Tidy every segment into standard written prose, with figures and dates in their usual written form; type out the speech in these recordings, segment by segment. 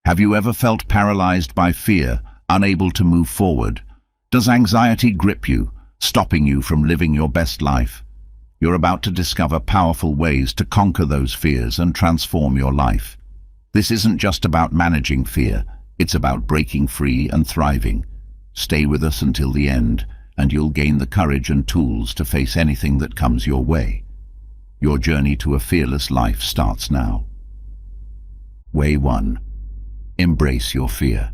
Have you ever felt paralyzed by fear, unable to move forward? Does anxiety grip you, stopping you from living your best life? You're about to discover powerful ways to conquer those fears and transform your life. This isn't just about managing fear, it's about breaking free and thriving. Stay with us until the end, and you'll gain the courage and tools to face anything that comes your way. Your journey to a fearless life starts now. Way 1. Embrace your fear.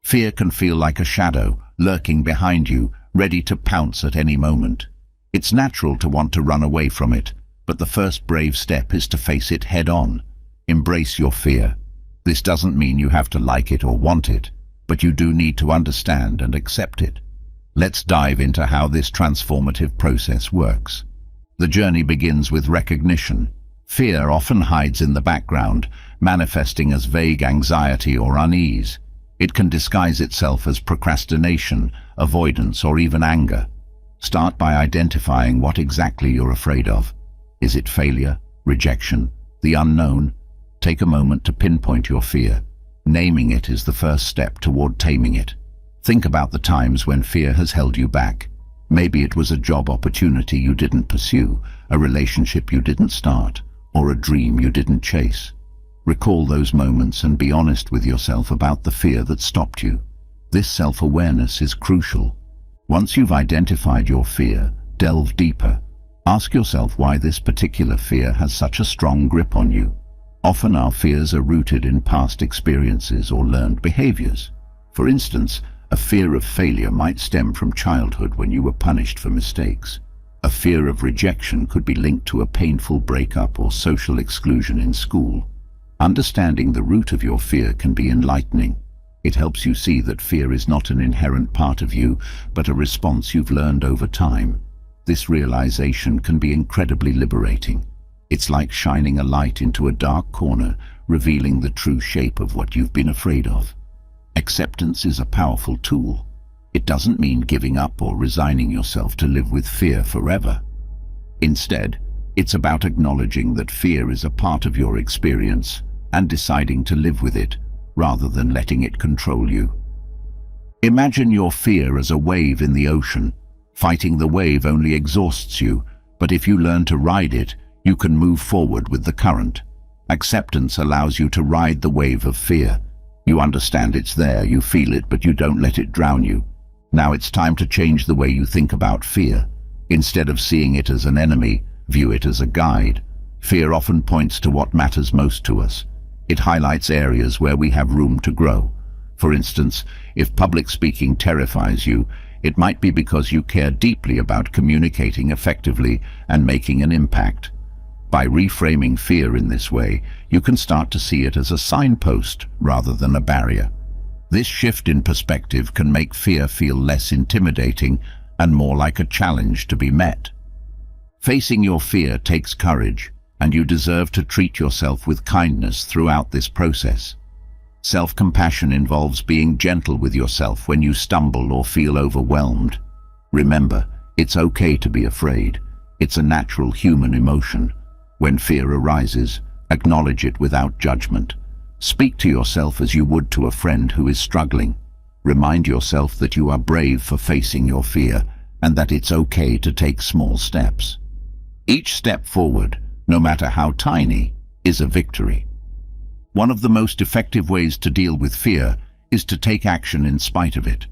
Fear can feel like a shadow, lurking behind you, ready to pounce at any moment. It's natural to want to run away from it, but the first brave step is to face it head-on. Embrace your fear. This doesn't mean you have to like it or want it, but you do need to understand and accept it. Let's dive into how this transformative process works. The journey begins with recognition. Fear often hides in the background, manifesting as vague anxiety or unease. It can disguise itself as procrastination, avoidance, or even anger. Start by identifying what exactly you're afraid of. Is it failure, rejection, the unknown? Take a moment to pinpoint your fear. Naming it is the first step toward taming it. Think about the times when fear has held you back. Maybe it was a job opportunity you didn't pursue, a relationship you didn't start, or a dream you didn't chase. Recall those moments and be honest with yourself about the fear that stopped you. This self-awareness is crucial. Once you've identified your fear, delve deeper. Ask yourself why this particular fear has such a strong grip on you. Often our fears are rooted in past experiences or learned behaviors. For instance, a fear of failure might stem from childhood when you were punished for mistakes. A fear of rejection could be linked to a painful breakup or social exclusion in school. Understanding the root of your fear can be enlightening. It helps you see that fear is not an inherent part of you, but a response you've learned over time. This realization can be incredibly liberating. It's like shining a light into a dark corner, revealing the true shape of what you've been afraid of. Acceptance is a powerful tool. It doesn't mean giving up or resigning yourself to live with fear forever. Instead, it's about acknowledging that fear is a part of your experience and deciding to live with it, rather than letting it control you. Imagine your fear as a wave in the ocean. Fighting the wave only exhausts you, but if you learn to ride it, you can move forward with the current. Acceptance allows you to ride the wave of fear. You understand it's there, you feel it, but you don't let it drown you. Now it's time to change the way you think about fear. Instead of seeing it as an enemy, view it as a guide. Fear often points to what matters most to us. It highlights areas where we have room to grow. For instance, if public speaking terrifies you, it might be because you care deeply about communicating effectively and making an impact. By reframing fear in this way, you can start to see it as a signpost rather than a barrier. This shift in perspective can make fear feel less intimidating and more like a challenge to be met. Facing your fear takes courage, and you deserve to treat yourself with kindness throughout this process. Self-compassion involves being gentle with yourself when you stumble or feel overwhelmed. Remember, it's okay to be afraid. It's a natural human emotion. When fear arises, acknowledge it without judgment. Speak to yourself as you would to a friend who is struggling. Remind yourself that you are brave for facing your fear and that it's okay to take small steps. Each step forward, no matter how tiny, is a victory. One of the most effective ways to deal with fear is to take action in spite of it.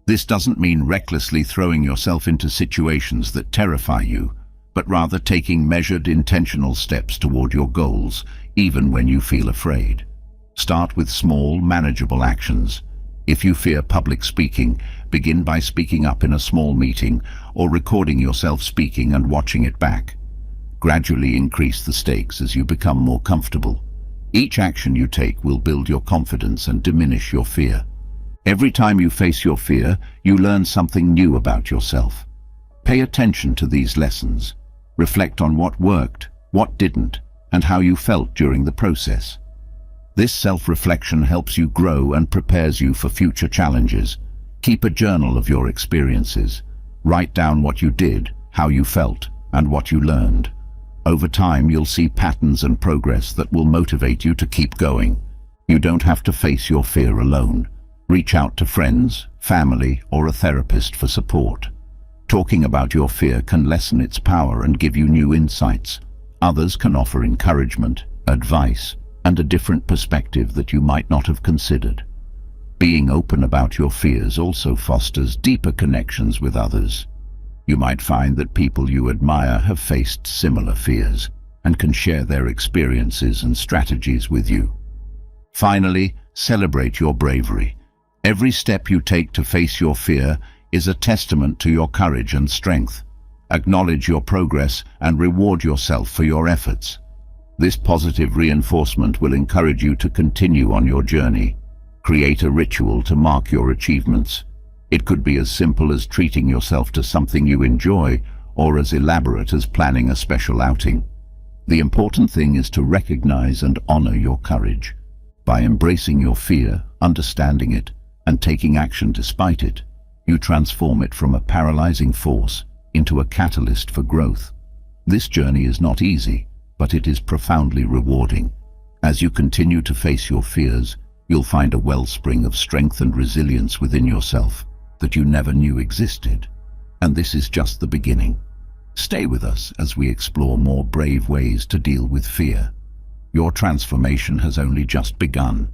This doesn't mean recklessly throwing yourself into situations that terrify you, but rather taking measured, intentional steps toward your goals, even when you feel afraid. Start with small, manageable actions. If you fear public speaking, begin by speaking up in a small meeting or recording yourself speaking and watching it back. Gradually increase the stakes as you become more comfortable. Each action you take will build your confidence and diminish your fear. Every time you face your fear, you learn something new about yourself. Pay attention to these lessons. Reflect on what worked, what didn't, and how you felt during the process. This self-reflection helps you grow and prepares you for future challenges. Keep a journal of your experiences. Write down what you did, how you felt, and what you learned. Over time, you'll see patterns and progress that will motivate you to keep going. You don't have to face your fear alone. Reach out to friends, family, or a therapist for support. Talking about your fear can lessen its power and give you new insights. Others can offer encouragement, advice, and a different perspective that you might not have considered. Being open about your fears also fosters deeper connections with others. You might find that people you admire have faced similar fears and can share their experiences and strategies with you. Finally, celebrate your bravery. Every step you take to face your fear is a testament to your courage and strength. Acknowledge your progress and reward yourself for your efforts. This positive reinforcement will encourage you to continue on your journey. Create a ritual to mark your achievements. It could be as simple as treating yourself to something you enjoy, or as elaborate as planning a special outing. The important thing is to recognize and honor your courage. By embracing your fear, understanding it, and taking action despite it, you transform it from a paralyzing force into a catalyst for growth. This journey is not easy, but it is profoundly rewarding. As you continue to face your fears, you'll find a wellspring of strength and resilience within yourself that you never knew existed. And this is just the beginning. Stay with us as we explore more brave ways to deal with fear. Your transformation has only just begun.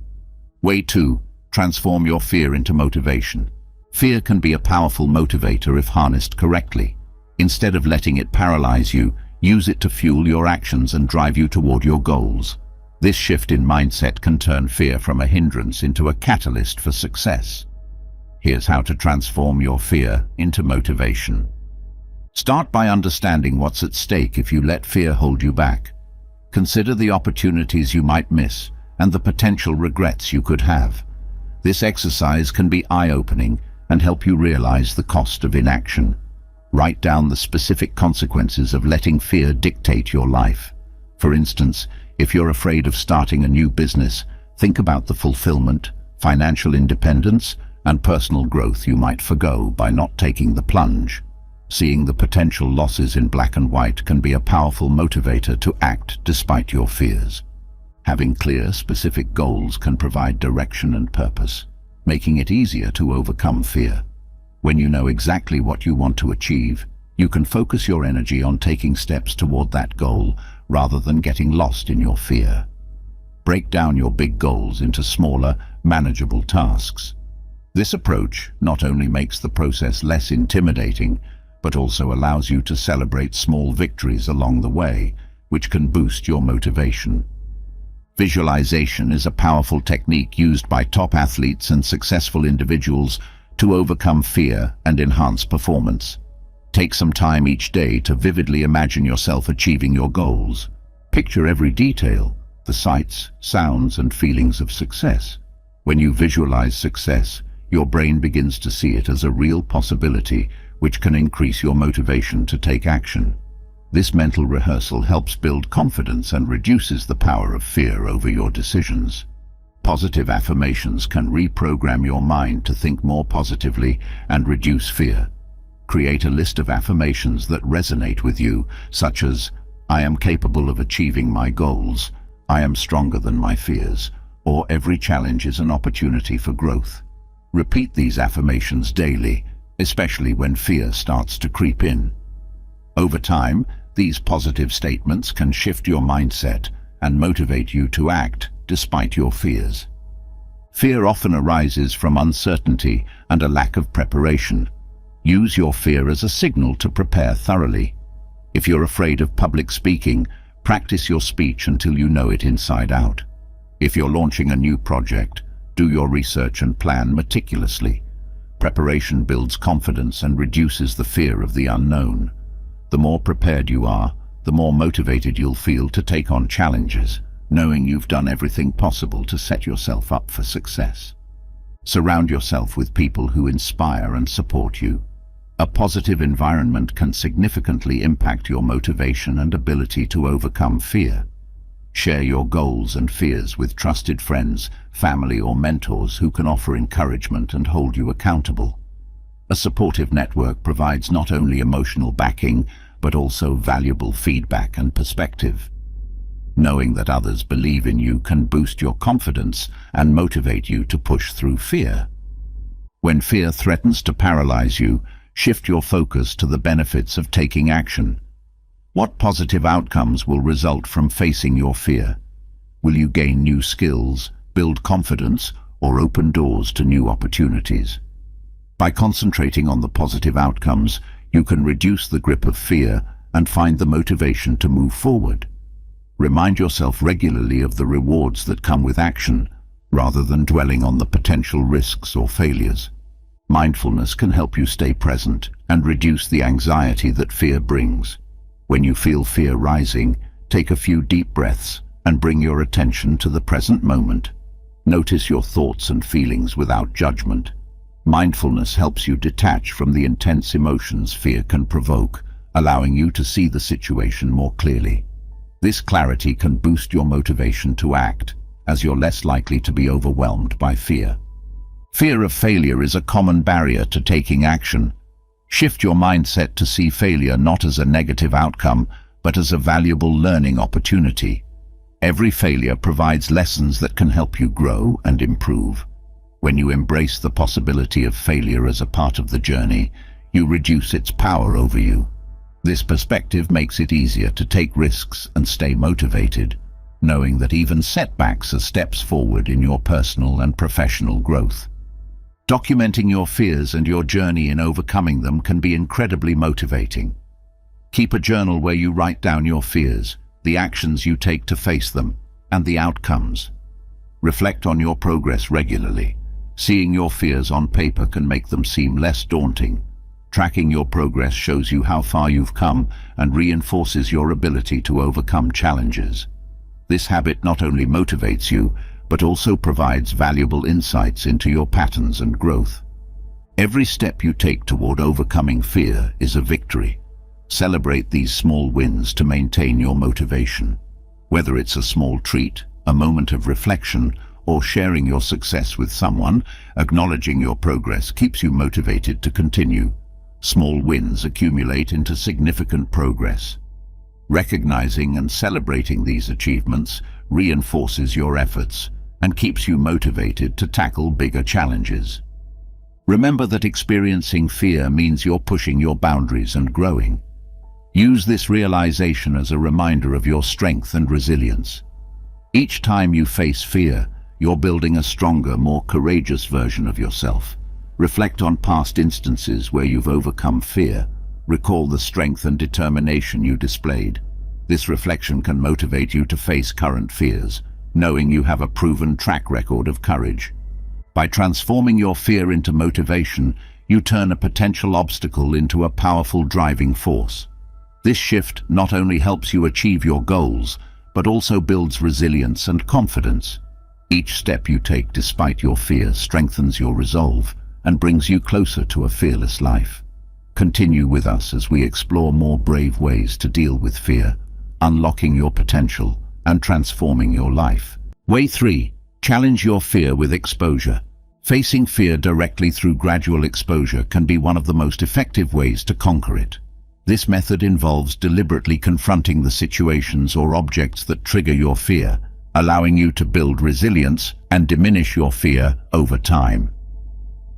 Way 2. Transform your fear into motivation. Fear can be a powerful motivator if harnessed correctly. Instead of letting it paralyze you, use it to fuel your actions and drive you toward your goals. This shift in mindset can turn fear from a hindrance into a catalyst for success. Here's how to transform your fear into motivation. Start by understanding what's at stake if you let fear hold you back. Consider the opportunities you might miss and the potential regrets you could have. This exercise can be eye-opening and help you realize the cost of inaction. Write down the specific consequences of letting fear dictate your life. For instance, if you're afraid of starting a new business, think about the fulfillment, financial independence, and personal growth you might forgo by not taking the plunge. Seeing the potential losses in black and white can be a powerful motivator to act despite your fears. Having clear, specific goals can provide direction and purpose, making it easier to overcome fear. When you know exactly what you want to achieve, you can focus your energy on taking steps toward that goal rather than getting lost in your fear. Break down your big goals into smaller, manageable tasks. This approach not only makes the process less intimidating, but also allows you to celebrate small victories along the way, which can boost your motivation. Visualization is a powerful technique used by top athletes and successful individuals to overcome fear and enhance performance. Take some time each day to vividly imagine yourself achieving your goals. Picture every detail, the sights, sounds, and feelings of success. When you visualize success, your brain begins to see it as a real possibility, which can increase your motivation to take action. This mental rehearsal helps build confidence and reduces the power of fear over your decisions. Positive affirmations can reprogram your mind to think more positively and reduce fear. Create a list of affirmations that resonate with you, such as, "I am capable of achieving my goals," "I am stronger than my fears," or "Every challenge is an opportunity for growth." Repeat these affirmations daily, especially when fear starts to creep in. Over time, these positive statements can shift your mindset and motivate you to act despite your fears. Fear often arises from uncertainty and a lack of preparation. Use your fear as a signal to prepare thoroughly. If you're afraid of public speaking, practice your speech until you know it inside out. If you're launching a new project, do your research and plan meticulously. Preparation builds confidence and reduces the fear of the unknown. The more prepared you are, the more motivated you'll feel to take on challenges, knowing you've done everything possible to set yourself up for success. Surround yourself with people who inspire and support you. A positive environment can significantly impact your motivation and ability to overcome fear. Share your goals and fears with trusted friends, family, or mentors who can offer encouragement and hold you accountable. A supportive network provides not only emotional backing, but also valuable feedback and perspective. Knowing that others believe in you can boost your confidence and motivate you to push through fear. When fear threatens to paralyze you, shift your focus to the benefits of taking action. What positive outcomes will result from facing your fear? Will you gain new skills, build confidence, or open doors to new opportunities? By concentrating on the positive outcomes, you can reduce the grip of fear and find the motivation to move forward. Remind yourself regularly of the rewards that come with action, rather than dwelling on the potential risks or failures. Mindfulness can help you stay present and reduce the anxiety that fear brings. When you feel fear rising, take a few deep breaths and bring your attention to the present moment. Notice your thoughts and feelings without judgment. Mindfulness helps you detach from the intense emotions fear can provoke, allowing you to see the situation more clearly. This clarity can boost your motivation to act, as you're less likely to be overwhelmed by fear. Fear of failure is a common barrier to taking action. Shift your mindset to see failure not as a negative outcome, but as a valuable learning opportunity. Every failure provides lessons that can help you grow and improve. When you embrace the possibility of failure as a part of the journey, you reduce its power over you. This perspective makes it easier to take risks and stay motivated, knowing that even setbacks are steps forward in your personal and professional growth. Documenting your fears and your journey in overcoming them can be incredibly motivating. Keep a journal where you write down your fears, the actions you take to face them, and the outcomes. Reflect on your progress regularly. Seeing your fears on paper can make them seem less daunting. Tracking your progress shows you how far you've come and reinforces your ability to overcome challenges. This habit not only motivates you, but also provides valuable insights into your patterns and growth. Every step you take toward overcoming fear is a victory. Celebrate these small wins to maintain your motivation. Whether it's a small treat, a moment of reflection, or sharing your success with someone, acknowledging your progress keeps you motivated to continue. Small wins accumulate into significant progress. Recognizing and celebrating these achievements reinforces your efforts and keeps you motivated to tackle bigger challenges. Remember that experiencing fear means you're pushing your boundaries and growing. Use this realization as a reminder of your strength and resilience. Each time you face fear, you're building a stronger, more courageous version of yourself. Reflect on past instances where you've overcome fear. Recall the strength and determination you displayed. This reflection can motivate you to face current fears, knowing you have a proven track record of courage. By transforming your fear into motivation, you turn a potential obstacle into a powerful driving force. This shift not only helps you achieve your goals, but also builds resilience and confidence. Each step you take despite your fear strengthens your resolve and brings you closer to a fearless life. Continue with us as we explore more brave ways to deal with fear, unlocking your potential and transforming your life. Way 3. Challenge your fear with exposure. Facing fear directly through gradual exposure can be one of the most effective ways to conquer it. This method involves deliberately confronting the situations or objects that trigger your fear, allowing you to build resilience and diminish your fear over time.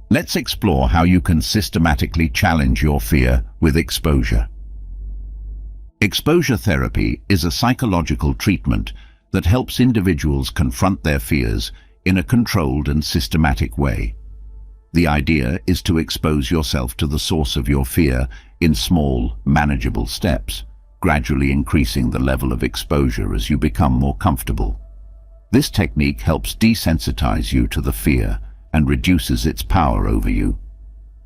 Let's explore how you can systematically challenge your fear with exposure. Exposure therapy is a psychological treatment that helps individuals confront their fears in a controlled and systematic way. The idea is to expose yourself to the source of your fear in small, manageable steps, gradually increasing the level of exposure as you become more comfortable. This technique helps desensitize you to the fear and reduces its power over you.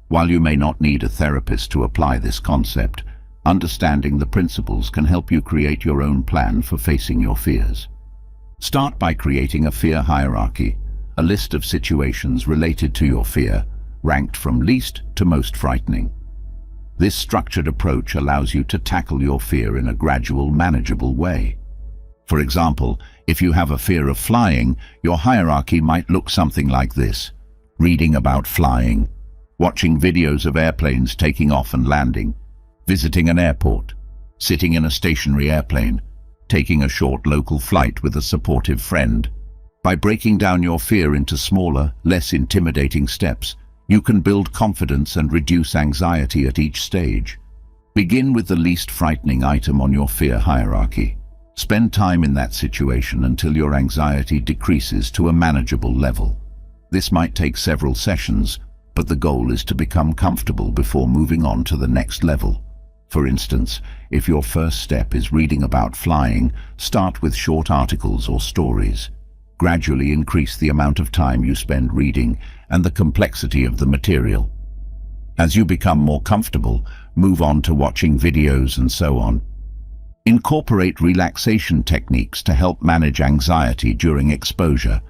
While you may not need a therapist to apply this concept, understanding the principles can help you create your own plan for facing your fears. Start by creating a fear hierarchy, a list of situations related to your fear, ranked from least to most frightening. This structured approach allows you to tackle your fear in a gradual, manageable way. For example, if you have a fear of flying, your hierarchy might look something like this: reading about flying, watching videos of airplanes taking off and landing, visiting an airport, sitting in a stationary airplane, taking a short local flight with a supportive friend. By breaking down your fear into smaller, less intimidating steps, you can build confidence and reduce anxiety at each stage. Begin with the least frightening item on your fear hierarchy. Spend time in that situation until your anxiety decreases to a manageable level. This might take several sessions, but the goal is to become comfortable before moving on to the next level. For instance, if your first step is reading about flying, start with short articles or stories. Gradually increase the amount of time you spend reading and the complexity of the material. As you become more comfortable, move on to watching videos and so on. Incorporate relaxation techniques to help manage anxiety during exposure.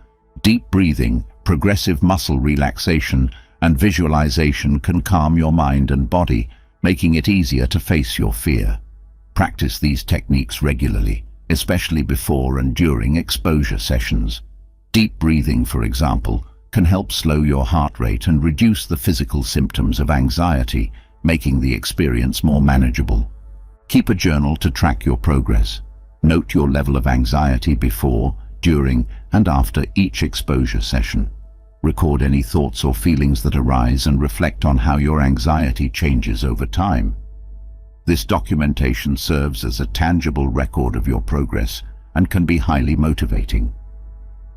Deep breathing, progressive muscle relaxation, and visualization can calm your mind and body, making it easier to face your fear. Practice these techniques regularly, especially before and during exposure sessions. Deep breathing, for example, can help slow your heart rate and reduce the physical symptoms of anxiety, making the experience more manageable. Keep a journal to track your progress. Note your level of anxiety before, during, and after each exposure session. Record any thoughts or feelings that arise and reflect on how your anxiety changes over time. This documentation serves as a tangible record of your progress and can be highly motivating.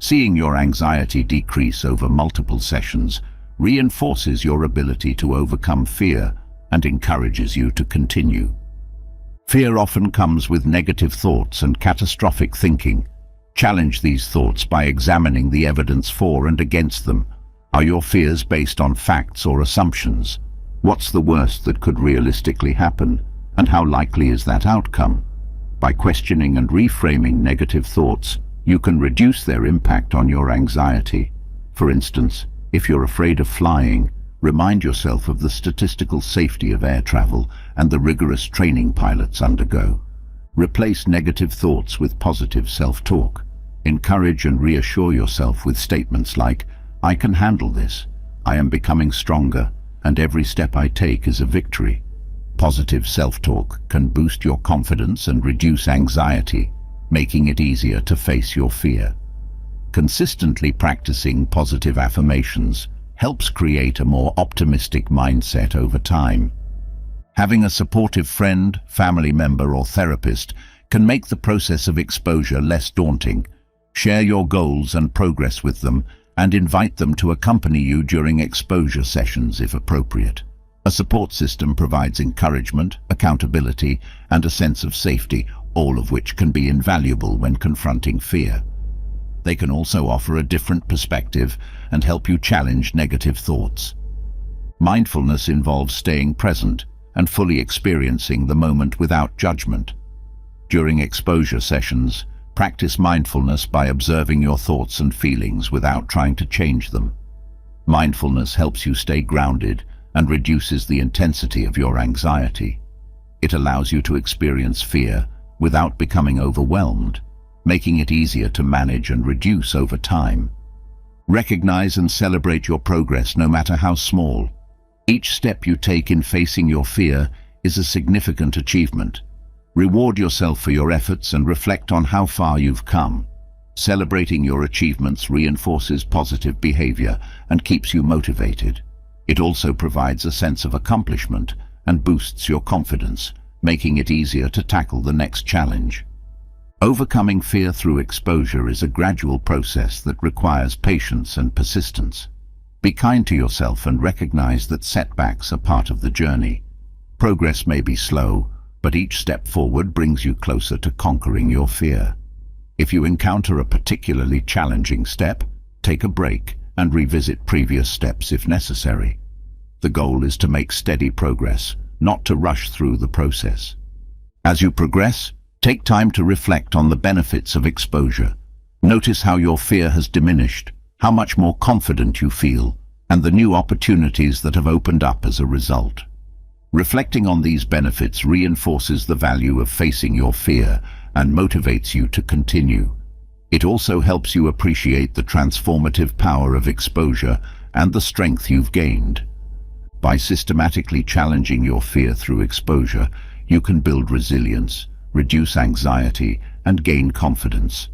Seeing your anxiety decrease over multiple sessions reinforces your ability to overcome fear and encourages you to continue. Fear often comes with negative thoughts and catastrophic thinking. Challenge these thoughts by examining the evidence for and against them. Are your fears based on facts or assumptions? What's the worst that could realistically happen, and how likely is that outcome? By questioning and reframing negative thoughts, you can reduce their impact on your anxiety. For instance, if you're afraid of flying, remind yourself of the statistical safety of air travel and the rigorous training pilots undergo. Replace negative thoughts with positive self-talk. Encourage and reassure yourself with statements like, "I can handle this, I am becoming stronger, and every step I take is a victory." Positive self-talk can boost your confidence and reduce anxiety, making it easier to face your fear. Consistently practicing positive affirmations helps create a more optimistic mindset over time. Having a supportive friend, family member, or therapist can make the process of exposure less daunting. Share your goals and progress with them and invite them to accompany you during exposure sessions if appropriate. A support system provides encouragement, accountability, and a sense of safety, all of which can be invaluable when confronting fear. They can also offer a different perspective and help you challenge negative thoughts. Mindfulness involves staying present and fully experiencing the moment without judgment. During exposure sessions, practice mindfulness by observing your thoughts and feelings without trying to change them. Mindfulness helps you stay grounded and reduces the intensity of your anxiety. It allows you to experience fear without becoming overwhelmed, making it easier to manage and reduce over time. Recognize and celebrate your progress, no matter how small. Each step you take in facing your fear is a significant achievement. Reward yourself for your efforts and reflect on how far you've come. Celebrating your achievements reinforces positive behavior and keeps you motivated. It also provides a sense of accomplishment and boosts your confidence, making it easier to tackle the next challenge. Overcoming fear through exposure is a gradual process that requires patience and persistence. Be kind to yourself and recognize that setbacks are part of the journey. Progress may be slow, but each step forward brings you closer to conquering your fear. If you encounter a particularly challenging step, take a break and revisit previous steps if necessary. The goal is to make steady progress, not to rush through the process. As you progress, take time to reflect on the benefits of exposure. Notice how your fear has diminished, how much more confident you feel, and the new opportunities that have opened up as a result. Reflecting on these benefits reinforces the value of facing your fear and motivates you to continue. It also helps you appreciate the transformative power of exposure and the strength you've gained. By systematically challenging your fear through exposure, you can build resilience, reduce anxiety, and gain confidence.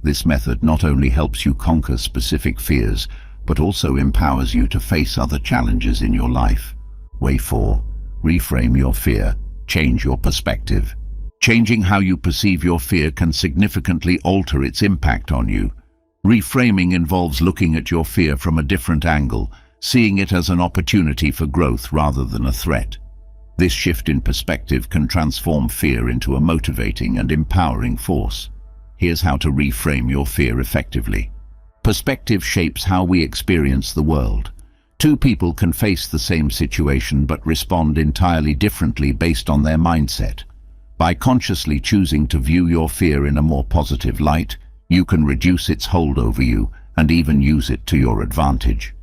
This method not only helps you conquer specific fears, but also empowers you to face other challenges in your life. Way 4. Reframe your fear. Change your perspective. Changing how you perceive your fear can significantly alter its impact on you. Reframing involves looking at your fear from a different angle, seeing it as an opportunity for growth rather than a threat. This shift in perspective can transform fear into a motivating and empowering force. Here's how to reframe your fear effectively. Perspective shapes how we experience the world. Two people can face the same situation but respond entirely differently based on their mindset. By consciously choosing to view your fear in a more positive light, you can reduce its hold over you and even use it to your advantage.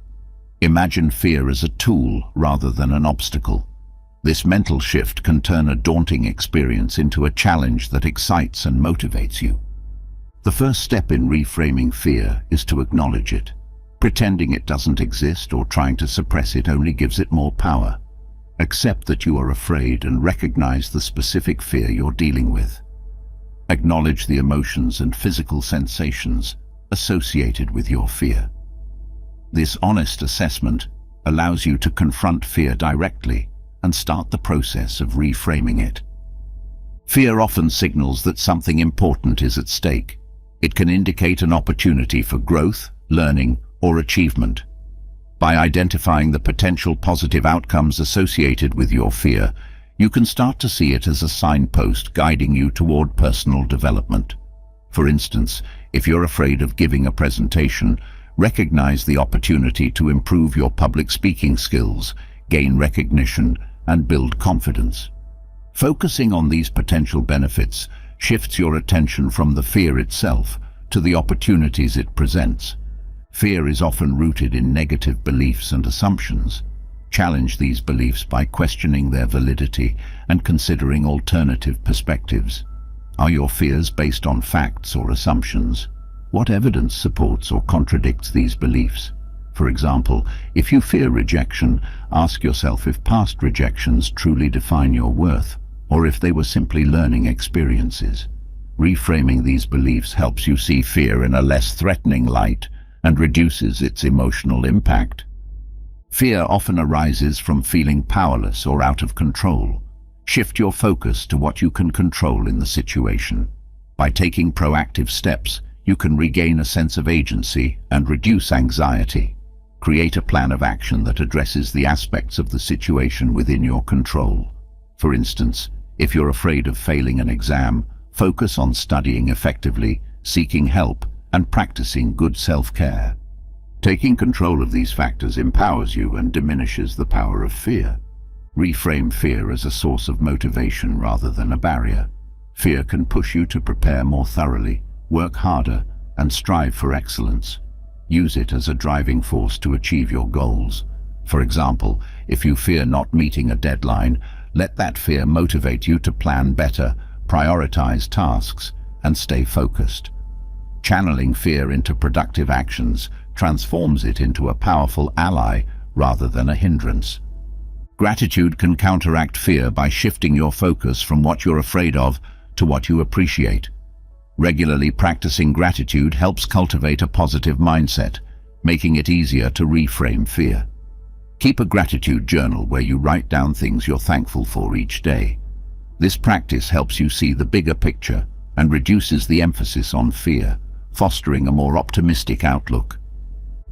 Imagine fear as a tool rather than an obstacle. This mental shift can turn a daunting experience into a challenge that excites and motivates you. The first step in reframing fear is to acknowledge it. Pretending it doesn't exist or trying to suppress it only gives it more power. Accept that you are afraid and recognize the specific fear you're dealing with. Acknowledge the emotions and physical sensations associated with your fear. This honest assessment allows you to confront fear directly and start the process of reframing it. Fear often signals that something important is at stake. It can indicate an opportunity for growth, learning, or achievement. By identifying the potential positive outcomes associated with your fear, you can start to see it as a signpost guiding you toward personal development. For instance, if you're afraid of giving a presentation, recognize the opportunity to improve your public speaking skills, gain recognition, and build confidence. Focusing on these potential benefits shifts your attention from the fear itself to the opportunities it presents. Fear is often rooted in negative beliefs and assumptions. Challenge these beliefs by questioning their validity and considering alternative perspectives. Are your fears based on facts or assumptions? What evidence supports or contradicts these beliefs? For example, if you fear rejection, ask yourself if past rejections truly define your worth, or if they were simply learning experiences. Reframing these beliefs helps you see fear in a less threatening light and reduces its emotional impact. Fear often arises from feeling powerless or out of control. Shift your focus to what you can control in the situation. By taking proactive steps, you can regain a sense of agency and reduce anxiety. Create a plan of action that addresses the aspects of the situation within your control. For instance, if you're afraid of failing an exam, focus on studying effectively, seeking help, and practicing good self-care. Taking control of these factors empowers you and diminishes the power of fear. Reframe fear as a source of motivation rather than a barrier. Fear can push you to prepare more thoroughly, work harder, and strive for excellence. Use it as a driving force to achieve your goals. For example, if you fear not meeting a deadline, let that fear motivate you to plan better, prioritize tasks, and stay focused. Channeling fear into productive actions transforms it into a powerful ally rather than a hindrance. Gratitude can counteract fear by shifting your focus from what you're afraid of to what you appreciate. Regularly practicing gratitude helps cultivate a positive mindset, making it easier to reframe fear. Keep a gratitude journal where you write down things you're thankful for each day. This practice helps you see the bigger picture and reduces the emphasis on fear, fostering a more optimistic outlook.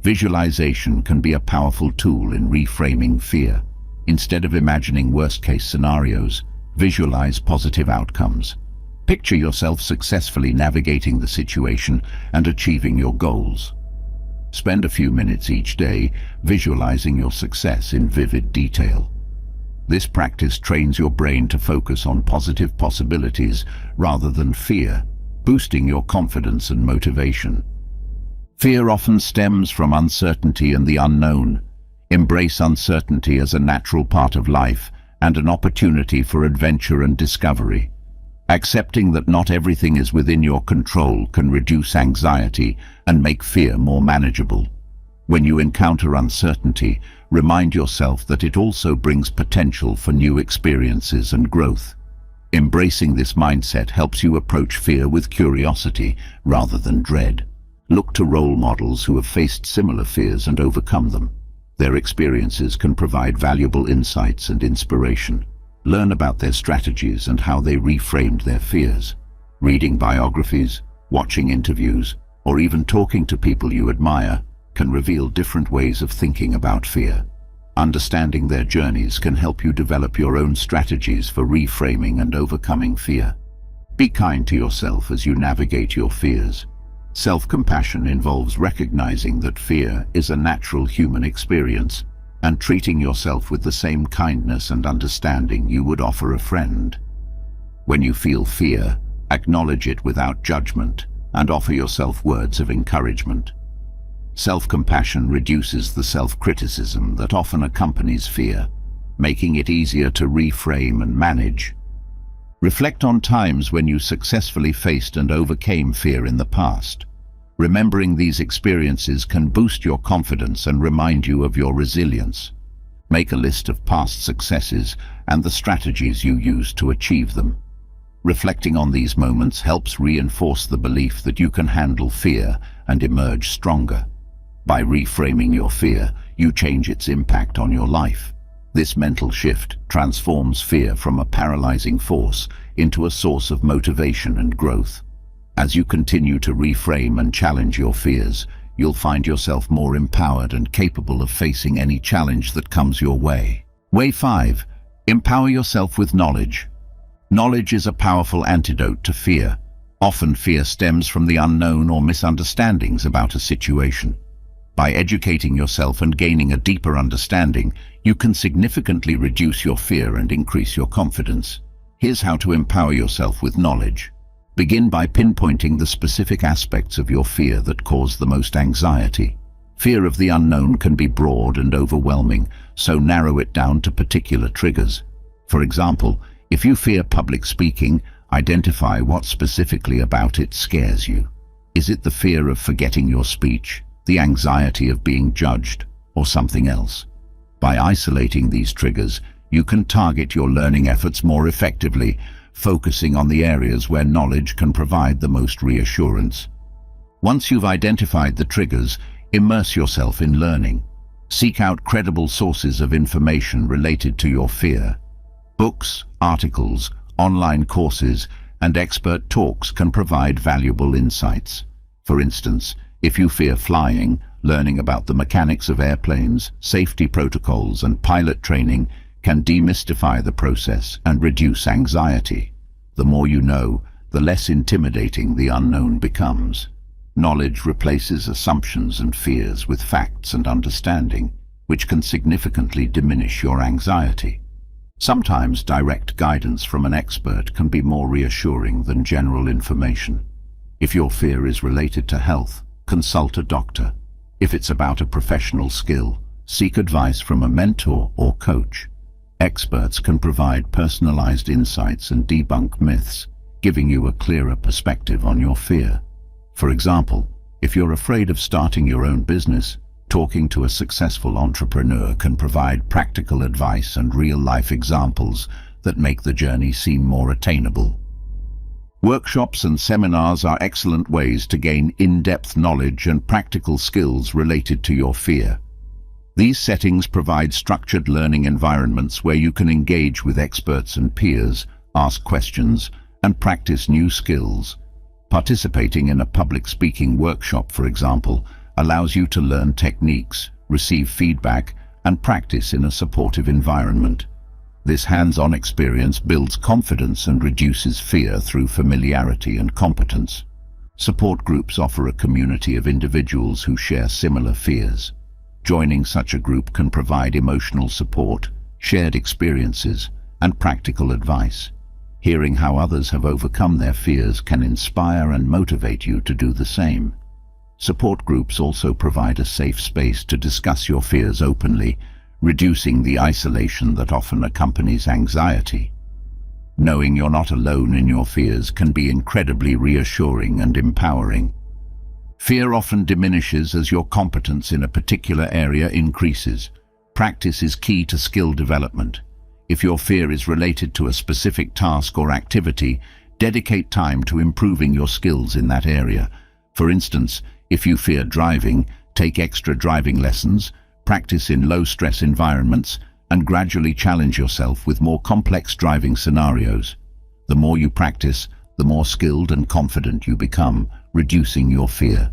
Visualization can be a powerful tool in reframing fear. Instead of imagining worst-case scenarios, visualize positive outcomes. Picture yourself successfully navigating the situation and achieving your goals. Spend a few minutes each day visualizing your success in vivid detail. This practice trains your brain to focus on positive possibilities rather than fear, boosting your confidence and motivation. Fear often stems from uncertainty and the unknown. Embrace uncertainty as a natural part of life and an opportunity for adventure and discovery. Accepting that not everything is within your control can reduce anxiety and make fear more manageable. When you encounter uncertainty, remind yourself that it also brings potential for new experiences and growth. Embracing this mindset helps you approach fear with curiosity rather than dread. Look to role models who have faced similar fears and overcome them. Their experiences can provide valuable insights and inspiration. Learn about their strategies and how they reframed their fears. Reading biographies, watching interviews, or even talking to people you admire can reveal different ways of thinking about fear. Understanding their journeys can help you develop your own strategies for reframing and overcoming fear. Be kind to yourself as you navigate your fears. Self-compassion involves recognizing that fear is a natural human experience and treating yourself with the same kindness and understanding you would offer a friend. When you feel fear, acknowledge it without judgment and offer yourself words of encouragement. Self-compassion reduces the self-criticism that often accompanies fear, making it easier to reframe and manage. Reflect on times when you successfully faced and overcame fear in the past. Remembering these experiences can boost your confidence and remind you of your resilience. Make a list of past successes and the strategies you used to achieve them. Reflecting on these moments helps reinforce the belief that you can handle fear and emerge stronger. By reframing your fear, you change its impact on your life. This mental shift transforms fear from a paralyzing force into a source of motivation and growth. As you continue to reframe and challenge your fears, you'll find yourself more empowered and capable of facing any challenge that comes your way. Way 5. Empower yourself with knowledge. Knowledge is a powerful antidote to fear. Often fear stems from the unknown or misunderstandings about a situation. By educating yourself and gaining a deeper understanding, you can significantly reduce your fear and increase your confidence. Here's how to empower yourself with knowledge. Begin by pinpointing the specific aspects of your fear that cause the most anxiety. Fear of the unknown can be broad and overwhelming, so narrow it down to particular triggers. For example, if you fear public speaking, identify what specifically about it scares you. Is it the fear of forgetting your speech, the anxiety of being judged, or something else? By isolating these triggers, you can target your learning efforts more effectively, focusing on the areas where knowledge can provide the most reassurance. Once you've identified the triggers, immerse yourself in learning. Seek out credible sources of information related to your fear. Books, articles, online courses, and expert talks can provide valuable insights. For instance, if you fear flying, learning about the mechanics of airplanes, safety protocols, and pilot training can demystify the process and reduce anxiety. The more you know, the less intimidating the unknown becomes. Knowledge replaces assumptions and fears with facts and understanding, which can significantly diminish your anxiety. Sometimes direct guidance from an expert can be more reassuring than general information. If your fear is related to health, consult a doctor. If it's about a professional skill, seek advice from a mentor or coach. Experts can provide personalized insights and debunk myths, giving you a clearer perspective on your fear. For example, if you're afraid of starting your own business, talking to a successful entrepreneur can provide practical advice and real-life examples that make the journey seem more attainable. Workshops and seminars are excellent ways to gain in-depth knowledge and practical skills related to your fear. These settings provide structured learning environments where you can engage with experts and peers, ask questions, and practice new skills. Participating in a public speaking workshop, for example, allows you to learn techniques, receive feedback, and practice in a supportive environment. This hands-on experience builds confidence and reduces fear through familiarity and competence. Support groups offer a community of individuals who share similar fears. Joining such a group can provide emotional support, shared experiences, and practical advice. Hearing how others have overcome their fears can inspire and motivate you to do the same. Support groups also provide a safe space to discuss your fears openly, reducing the isolation that often accompanies anxiety. Knowing you're not alone in your fears can be incredibly reassuring and empowering. Fear often diminishes as your competence in a particular area increases. Practice is key to skill development. If your fear is related to a specific task or activity, dedicate time to improving your skills in that area. For instance, if you fear driving, take extra driving lessons, practice in low-stress environments, and gradually challenge yourself with more complex driving scenarios. The more you practice, the more skilled and confident you become, reducing your fear.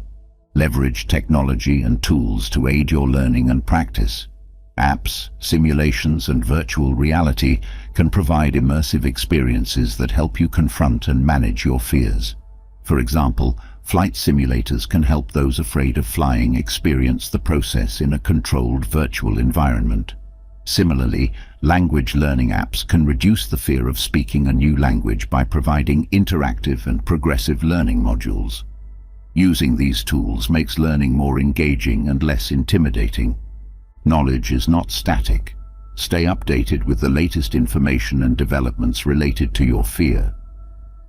Leverage technology and tools to aid your learning and practice. Apps, simulations, and virtual reality can provide immersive experiences that help you confront and manage your fears. For example, flight simulators can help those afraid of flying experience the process in a controlled virtual environment. Similarly, language learning apps can reduce the fear of speaking a new language by providing interactive and progressive learning modules. Using these tools makes learning more engaging and less intimidating. Knowledge is not static. Stay updated with the latest information and developments related to your fear.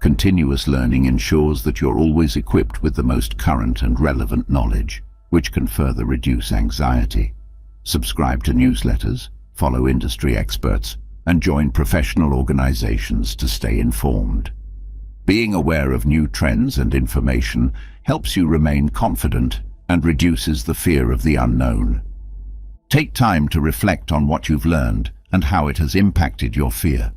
Continuous learning ensures that you're always equipped with the most current and relevant knowledge, which can further reduce anxiety. Subscribe to newsletters, follow industry experts, and join professional organizations to stay informed. Being aware of new trends and information helps you remain confident and reduces the fear of the unknown. Take time to reflect on what you've learned and how it has impacted your fear.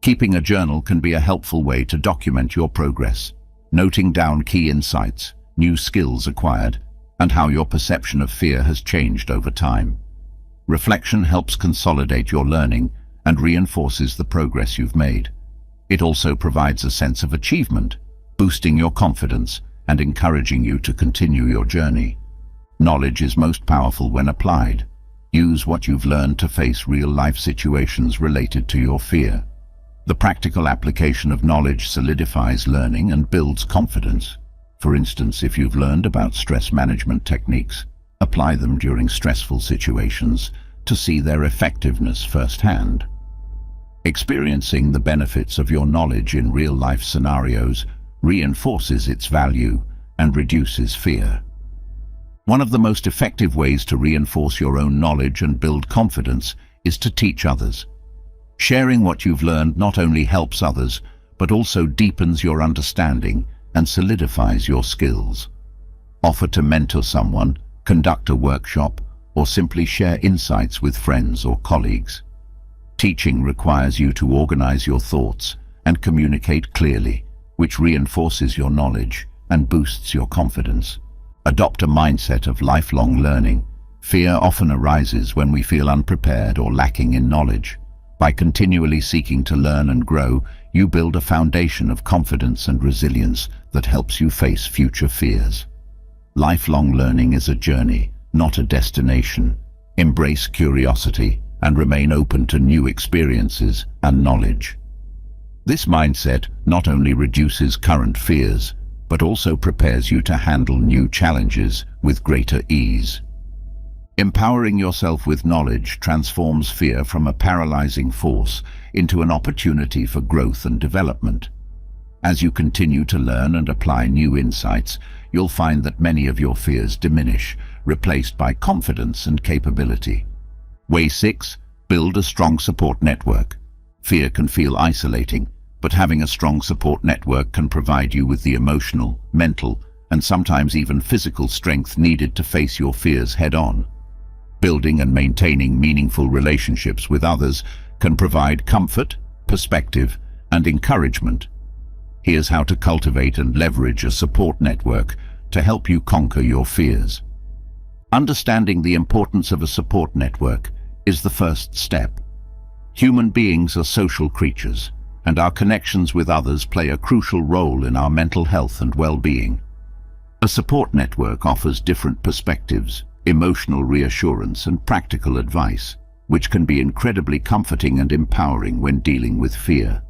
Keeping a journal can be a helpful way to document your progress, noting down key insights, new skills acquired, and how your perception of fear has changed over time. Reflection helps consolidate your learning and reinforces the progress you've made. It also provides a sense of achievement, boosting your confidence and encouraging you to continue your journey. Knowledge is most powerful when applied. Use what you've learned to face real-life situations related to your fear. The practical application of knowledge solidifies learning and builds confidence. For instance, if you've learned about stress management techniques, apply them during stressful situations to see their effectiveness firsthand. Experiencing the benefits of your knowledge in real-life scenarios reinforces its value and reduces fear. One of the most effective ways to reinforce your own knowledge and build confidence is to teach others. Sharing what you've learned not only helps others, but also deepens your understanding and solidifies your skills. Offer to mentor someone, conduct a workshop, or simply share insights with friends or colleagues. Teaching requires you to organize your thoughts and communicate clearly, which reinforces your knowledge and boosts your confidence. Adopt a mindset of lifelong learning. Fear often arises when we feel unprepared or lacking in knowledge. By continually seeking to learn and grow, you build a foundation of confidence and resilience that helps you face future fears. Lifelong learning is a journey, not a destination. Embrace curiosity and remain open to new experiences and knowledge. This mindset not only reduces current fears, but also prepares you to handle new challenges with greater ease. Empowering yourself with knowledge transforms fear from a paralyzing force into an opportunity for growth and development. As you continue to learn and apply new insights, you'll find that many of your fears diminish, replaced by confidence and capability. Way 6. Build a strong support network. Fear can feel isolating, but having a strong support network can provide you with the emotional, mental, and sometimes even physical strength needed to face your fears head-on. Building and maintaining meaningful relationships with others can provide comfort, perspective, and encouragement. Here's how to cultivate and leverage a support network to help you conquer your fears. Understanding the importance of a support network is the first step. Human beings are social creatures, and our connections with others play a crucial role in our mental health and well-being. A support network offers different perspectives, emotional reassurance, and practical advice, which can be incredibly comforting and empowering when dealing with fear.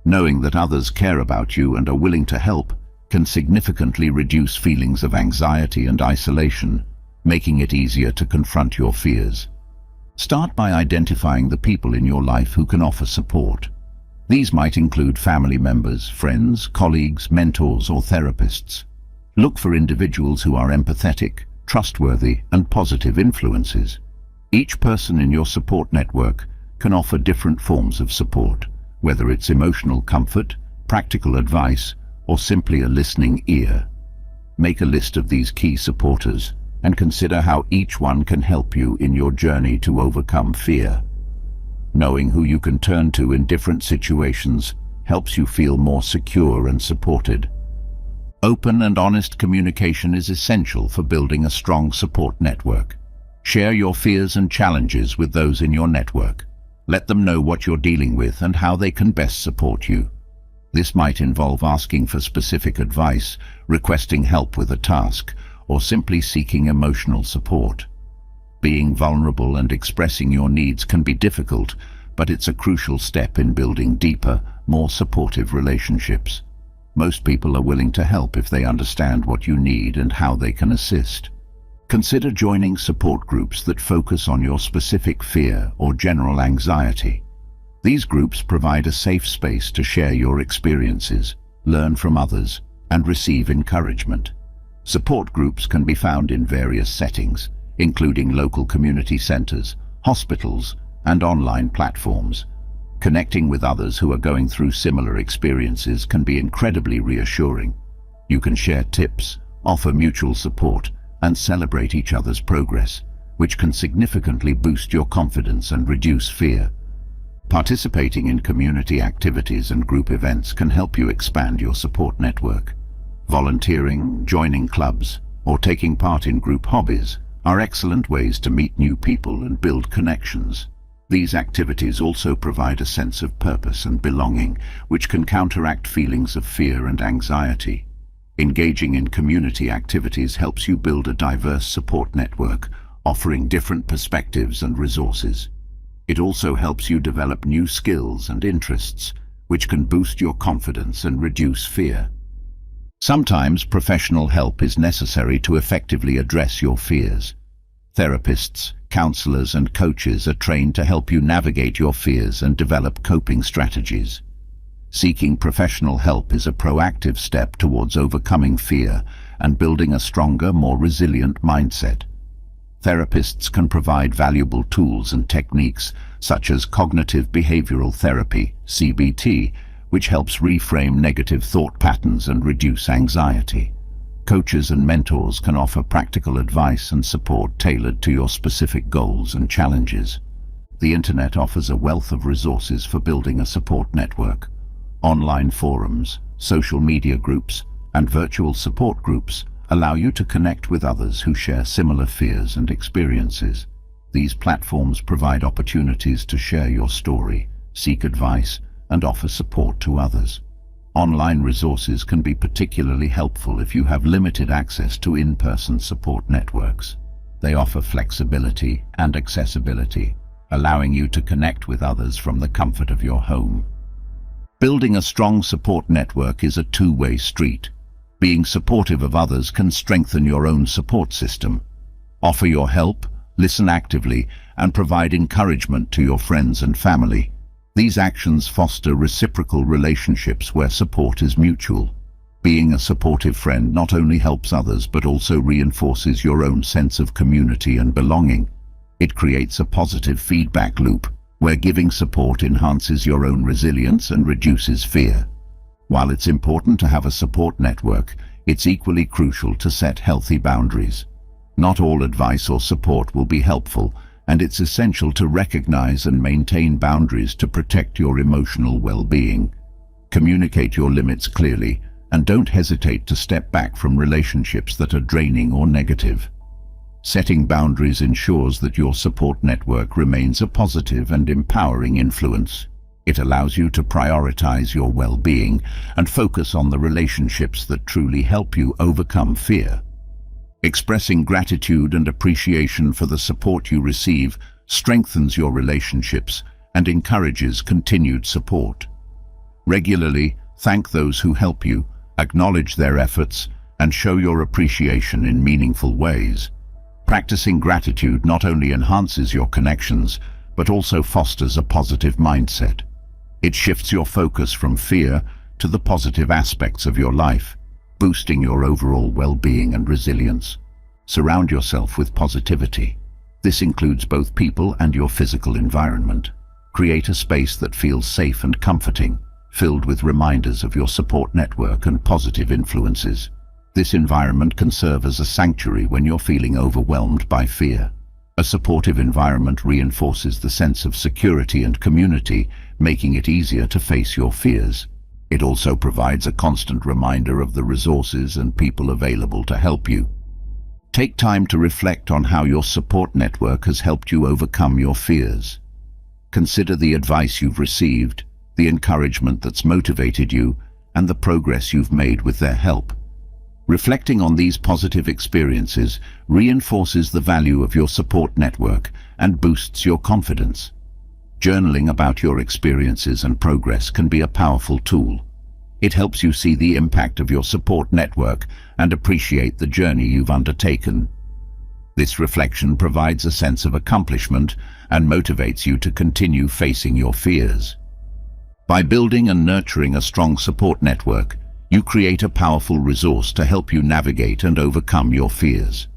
Knowing that others care about you and are willing to help can significantly reduce feelings of anxiety and isolation, making it easier to confront your fears. Start by identifying the people in your life who can offer support. These might include family members, friends, colleagues, mentors, or therapists. Look for individuals who are empathetic, trustworthy, and positive influences. Each person in your support network can offer different forms of support, whether it's emotional comfort, practical advice, or simply a listening ear. Make a list of these key supporters and consider how each one can help you in your journey to overcome fear. Knowing who you can turn to in different situations helps you feel more secure and supported. Open and honest communication is essential for building a strong support network. Share your fears and challenges with those in your network. Let them know what you're dealing with and how they can best support you. This might involve asking for specific advice, requesting help with a task, or simply seeking emotional support. Being vulnerable and expressing your needs can be difficult, but it's a crucial step in building deeper, more supportive relationships. Most people are willing to help if they understand what you need and how they can assist. Consider joining support groups that focus on your specific fear or general anxiety. These groups provide a safe space to share your experiences, learn from others, and receive encouragement. Support groups can be found in various settings, including local community centers, hospitals, and online platforms. Connecting with others who are going through similar experiences can be incredibly reassuring. You can share tips, offer mutual support, and celebrate each other's progress, which can significantly boost your confidence and reduce fear. Participating in community activities and group events can help you expand your support network. Volunteering, joining clubs, or taking part in group hobbies are excellent ways to meet new people and build connections. These activities also provide a sense of purpose and belonging, which can counteract feelings of fear and anxiety. Engaging in community activities helps you build a diverse support network, offering different perspectives and resources. It also helps you develop new skills and interests, which can boost your confidence and reduce fear. Sometimes professional help is necessary to effectively address your fears. Therapists, counselors, and coaches are trained to help you navigate your fears and develop coping strategies. Seeking professional help is a proactive step towards overcoming fear and building a stronger, more resilient mindset. Therapists can provide valuable tools and techniques such as cognitive behavioral therapy, CBT, which helps reframe negative thought patterns and reduce anxiety. Coaches and mentors can offer practical advice and support tailored to your specific goals and challenges. The internet offers a wealth of resources for building a support network. Online forums, social media groups, and virtual support groups allow you to connect with others who share similar fears and experiences. These platforms provide opportunities to share your story, seek advice, and offer support to others. Online resources can be particularly helpful if you have limited access to in-person support networks. They offer flexibility and accessibility, allowing you to connect with others from the comfort of your home. Building a strong support network is a two-way street. Being supportive of others can strengthen your own support system. Offer your help, listen actively, and provide encouragement to your friends and family. These actions foster reciprocal relationships where support is mutual. Being a supportive friend not only helps others but also reinforces your own sense of community and belonging. It creates a positive feedback loop where giving support enhances your own resilience and reduces fear. While it's important to have a support network, it's equally crucial to set healthy boundaries. Not all advice or support will be helpful, and it's essential to recognize and maintain boundaries to protect your emotional well-being. Communicate your limits clearly, and don't hesitate to step back from relationships that are draining or negative. Setting boundaries ensures that your support network remains a positive and empowering influence. It allows you to prioritize your well-being and focus on the relationships that truly help you overcome fear. Expressing gratitude and appreciation for the support you receive strengthens your relationships and encourages continued support. Regularly, thank those who help you, acknowledge their efforts, and show your appreciation in meaningful ways. Practicing gratitude not only enhances your connections, but also fosters a positive mindset. It shifts your focus from fear to the positive aspects of your life, boosting your overall well-being and resilience. Surround yourself with positivity. This includes both people and your physical environment. Create a space that feels safe and comforting, filled with reminders of your support network and positive influences. This environment can serve as a sanctuary when you're feeling overwhelmed by fear. A supportive environment reinforces the sense of security and community, making it easier to face your fears. It also provides a constant reminder of the resources and people available to help you. Take time to reflect on how your support network has helped you overcome your fears. Consider the advice you've received, the encouragement that's motivated you, and the progress you've made with their help. Reflecting on these positive experiences reinforces the value of your support network and boosts your confidence. Journaling about your experiences and progress can be a powerful tool. It helps you see the impact of your support network and appreciate the journey you've undertaken. This reflection provides a sense of accomplishment and motivates you to continue facing your fears. By building and nurturing a strong support network, you create a powerful resource to help you navigate and overcome your fears.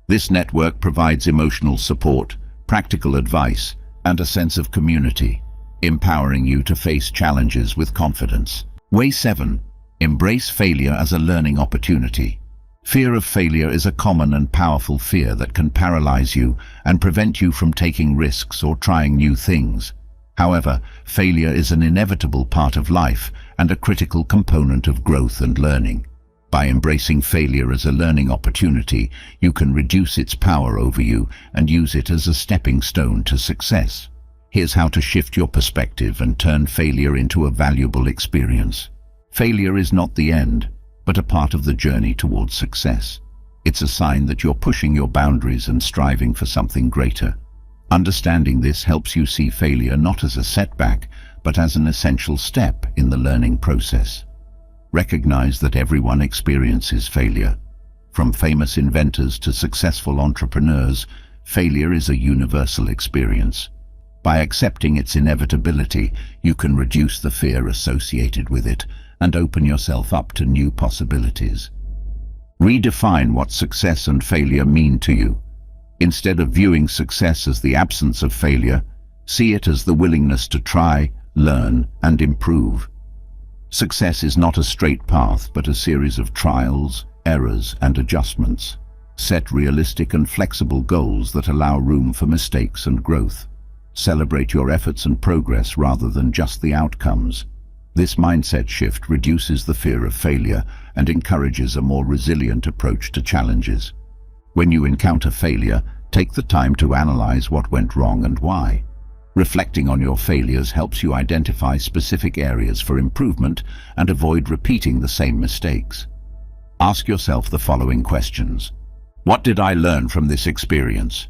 This network provides emotional support, practical advice, and a sense of community, empowering you to face challenges with confidence. Way 7. Embrace failure as a learning opportunity. Fear of failure is a common and powerful fear that can paralyze you and prevent you from taking risks or trying new things. However, failure is an inevitable part of life and a critical component of growth and learning. By embracing failure as a learning opportunity, you can reduce its power over you and use it as a stepping stone to success. Here's how to shift your perspective and turn failure into a valuable experience. Failure is not the end, but a part of the journey towards success. It's a sign that you're pushing your boundaries and striving for something greater. Understanding this helps you see failure not as a setback, but as an essential step in the learning process. Recognize that everyone experiences failure. From famous inventors to successful entrepreneurs, failure is a universal experience. By accepting its inevitability, you can reduce the fear associated with it and open yourself up to new possibilities. Redefine what success and failure mean to you. Instead of viewing success as the absence of failure, see it as the willingness to try, learn, and improve. Success is not a straight path, but a series of trials, errors, and adjustments. Set realistic and flexible goals that allow room for mistakes and growth. Celebrate your efforts and progress rather than just the outcomes. This mindset shift reduces the fear of failure and encourages a more resilient approach to challenges. When you encounter failure, take the time to analyze what went wrong and why. Reflecting on your failures helps you identify specific areas for improvement and avoid repeating the same mistakes. Ask yourself the following questions. What did I learn from this experience?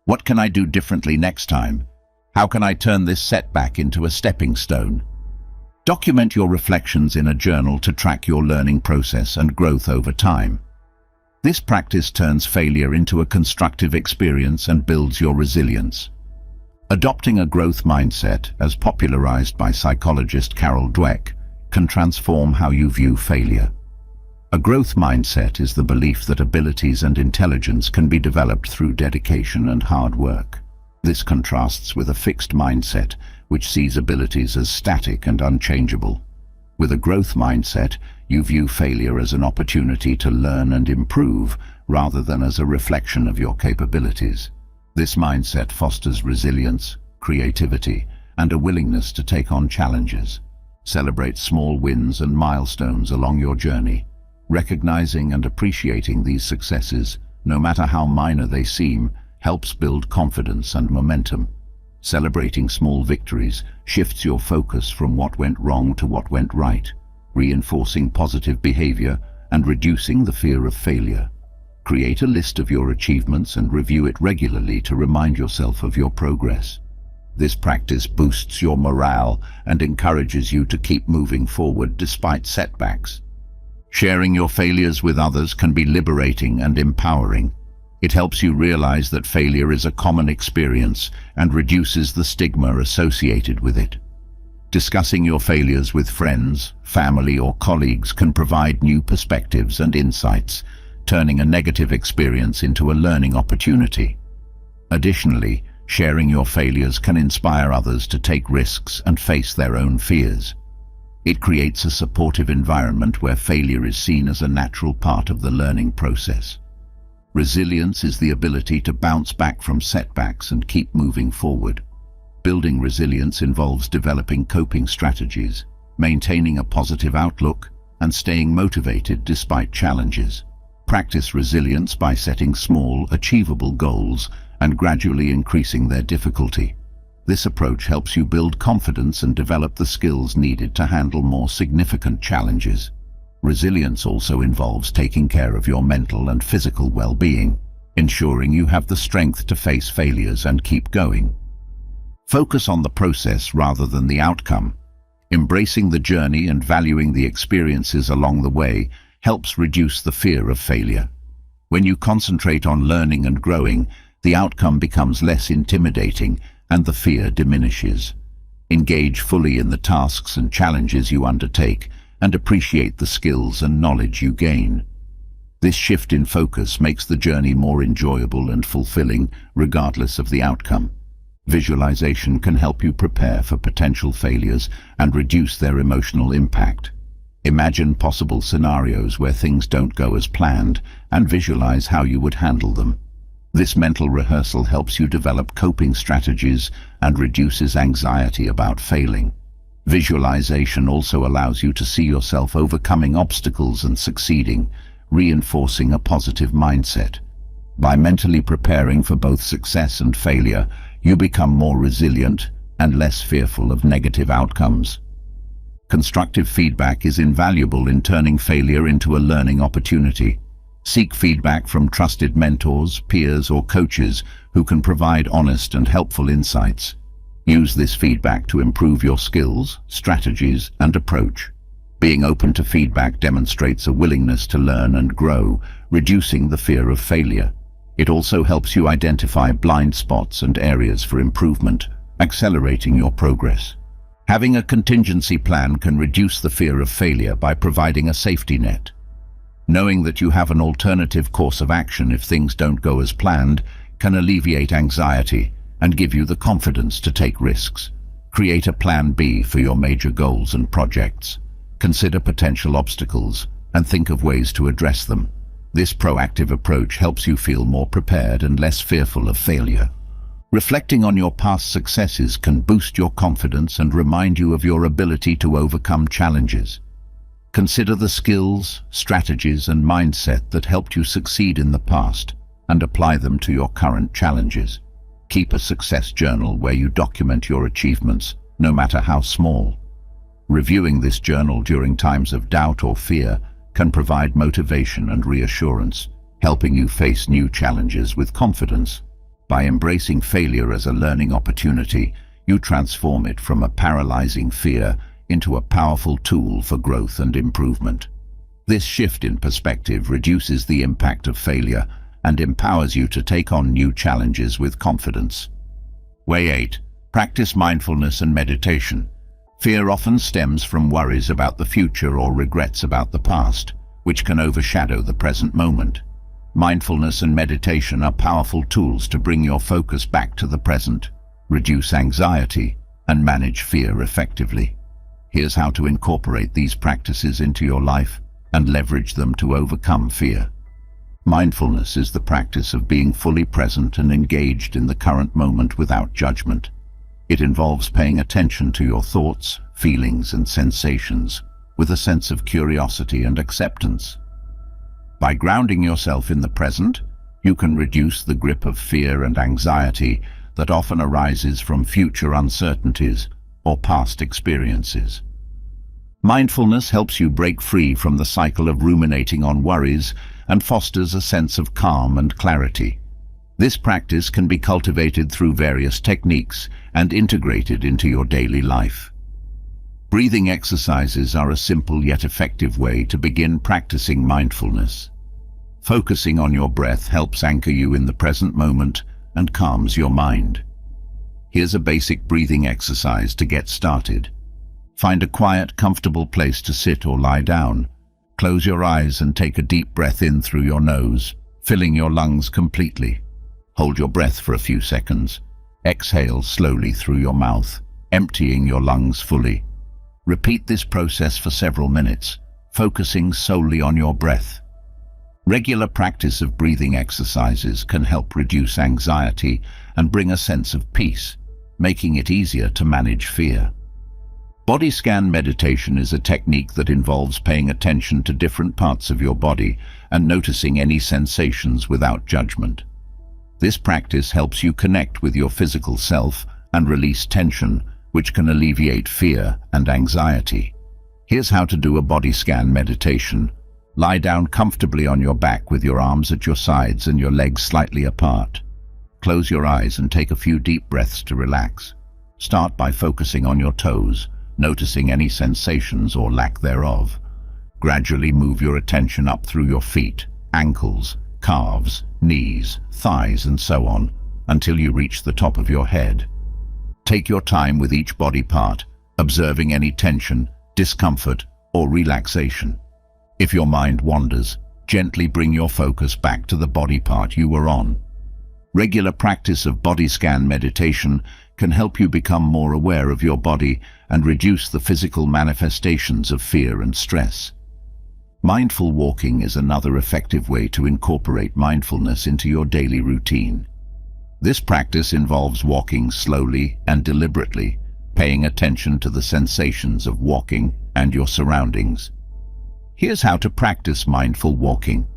What can I do differently next time? How can I turn this setback into a stepping stone? Document your reflections in a journal to track your learning process and growth over time. This practice turns failure into a constructive experience and builds your resilience. Adopting a growth mindset, as popularized by psychologist Carol Dweck, can transform how you view failure. A growth mindset is the belief that abilities and intelligence can be developed through dedication and hard work. This contrasts with a fixed mindset, which sees abilities as static and unchangeable. With a growth mindset, you view failure as an opportunity to learn and improve, rather than as a reflection of your capabilities. This mindset fosters resilience, creativity, and a willingness to take on challenges. Celebrate small wins and milestones along your journey. Recognizing and appreciating these successes, no matter how minor they seem, helps build confidence and momentum. Celebrating small victories shifts your focus from what went wrong to what went right, reinforcing positive behavior and reducing the fear of failure. Create a list of your achievements and review it regularly to remind yourself of your progress. This practice boosts your morale and encourages you to keep moving forward despite setbacks. Sharing your failures with others can be liberating and empowering. It helps you realize that failure is a common experience and reduces the stigma associated with it. Discussing your failures with friends, family, or colleagues can provide new perspectives and insights, turning a negative experience into a learning opportunity. Additionally, Sharing your failures can inspire others to take risks and face their own fears. It creates a supportive environment where failure is seen as a natural part of the learning process. Resilience is the ability to bounce back from setbacks and keep moving forward. Building resilience involves developing coping strategies, maintaining a positive outlook, and staying motivated despite challenges. Practice resilience by setting small, achievable goals and gradually increasing their difficulty. This approach helps you build confidence and develop the skills needed to handle more significant challenges. Resilience also involves taking care of your mental and physical well-being, ensuring you have the strength to face failures and keep going. Focus on the process rather than the outcome. Embracing the journey and valuing the experiences along the way helps reduce the fear of failure. When you concentrate on learning and growing, the outcome becomes less intimidating and the fear diminishes. Engage fully in the tasks and challenges you undertake and appreciate the skills and knowledge you gain. This shift in focus makes the journey more enjoyable and fulfilling, regardless of the outcome. Visualization can help you prepare for potential failures and reduce their emotional impact. Imagine possible scenarios where things don't go as planned and visualize how you would handle them. This mental rehearsal helps you develop coping strategies and reduces anxiety about failing. Visualization also allows you to see yourself overcoming obstacles and succeeding, reinforcing a positive mindset. By mentally preparing for both success and failure, you become more resilient and less fearful of negative outcomes. Constructive feedback is invaluable in turning failure into a learning opportunity. Seek feedback from trusted mentors, peers, or coaches who can provide honest and helpful insights. Use this feedback to improve your skills, strategies, and approach. Being open to feedback demonstrates a willingness to learn and grow, reducing the fear of failure. It also helps you identify blind spots and areas for improvement, accelerating your progress. Having a contingency plan can reduce the fear of failure by providing a safety net. Knowing that you have an alternative course of action if things don't go as planned can alleviate anxiety and give you the confidence to take risks. Create a plan B for your major goals and projects. Consider potential obstacles and think of ways to address them. This proactive approach helps you feel more prepared and less fearful of failure. Reflecting on your past successes can boost your confidence and remind you of your ability to overcome challenges. Consider the skills, strategies, and mindset that helped you succeed in the past and apply them to your current challenges. Keep a success journal where you document your achievements, no matter how small. Reviewing this journal during times of doubt or fear can provide motivation and reassurance, helping you face new challenges with confidence. By embracing failure as a learning opportunity, you transform it from a paralyzing fear into a powerful tool for growth and improvement. This shift in perspective reduces the impact of failure and empowers you to take on new challenges with confidence. Way 8. Practice mindfulness and meditation. Fear often stems from worries about the future or regrets about the past, which can overshadow the present moment. Mindfulness and meditation are powerful tools to bring your focus back to the present, reduce anxiety, and manage fear effectively. Here's how to incorporate these practices into your life and leverage them to overcome fear. Mindfulness is the practice of being fully present and engaged in the current moment without judgment. It involves paying attention to your thoughts, feelings, and sensations with a sense of curiosity and acceptance. By grounding yourself in the present, you can reduce the grip of fear and anxiety that often arises from future uncertainties or past experiences. Mindfulness helps you break free from the cycle of ruminating on worries and fosters a sense of calm and clarity. This practice can be cultivated through various techniques and integrated into your daily life. Breathing exercises are a simple yet effective way to begin practicing mindfulness. Focusing on your breath helps anchor you in the present moment and calms your mind. Here's a basic breathing exercise to get started. Find a quiet, comfortable place to sit or lie down. Close your eyes and take a deep breath in through your nose, filling your lungs completely. Hold your breath for a few seconds. Exhale slowly through your mouth, emptying your lungs fully. Repeat this process for several minutes, focusing solely on your breath. Regular practice of breathing exercises can help reduce anxiety and bring a sense of peace, making it easier to manage fear. Body scan meditation is a technique that involves paying attention to different parts of your body and noticing any sensations without judgment. This practice helps you connect with your physical self and release tension, which can alleviate fear and anxiety. Here's how to do a body scan meditation. Lie down comfortably on your back with your arms at your sides and your legs slightly apart. Close your eyes and take a few deep breaths to relax. Start by focusing on your toes, noticing any sensations or lack thereof. Gradually move your attention up through your feet, ankles, calves, knees, thighs, and so on, until you reach the top of your head. Take your time with each body part, observing any tension, discomfort, or relaxation. If your mind wanders, gently bring your focus back to the body part you were on. Regular practice of body scan meditation can help you become more aware of your body and reduce the physical manifestations of fear and stress. Mindful walking is another effective way to incorporate mindfulness into your daily routine. This practice involves walking slowly and deliberately, paying attention to the sensations of walking and your surroundings. Here's how to practice mindful walking.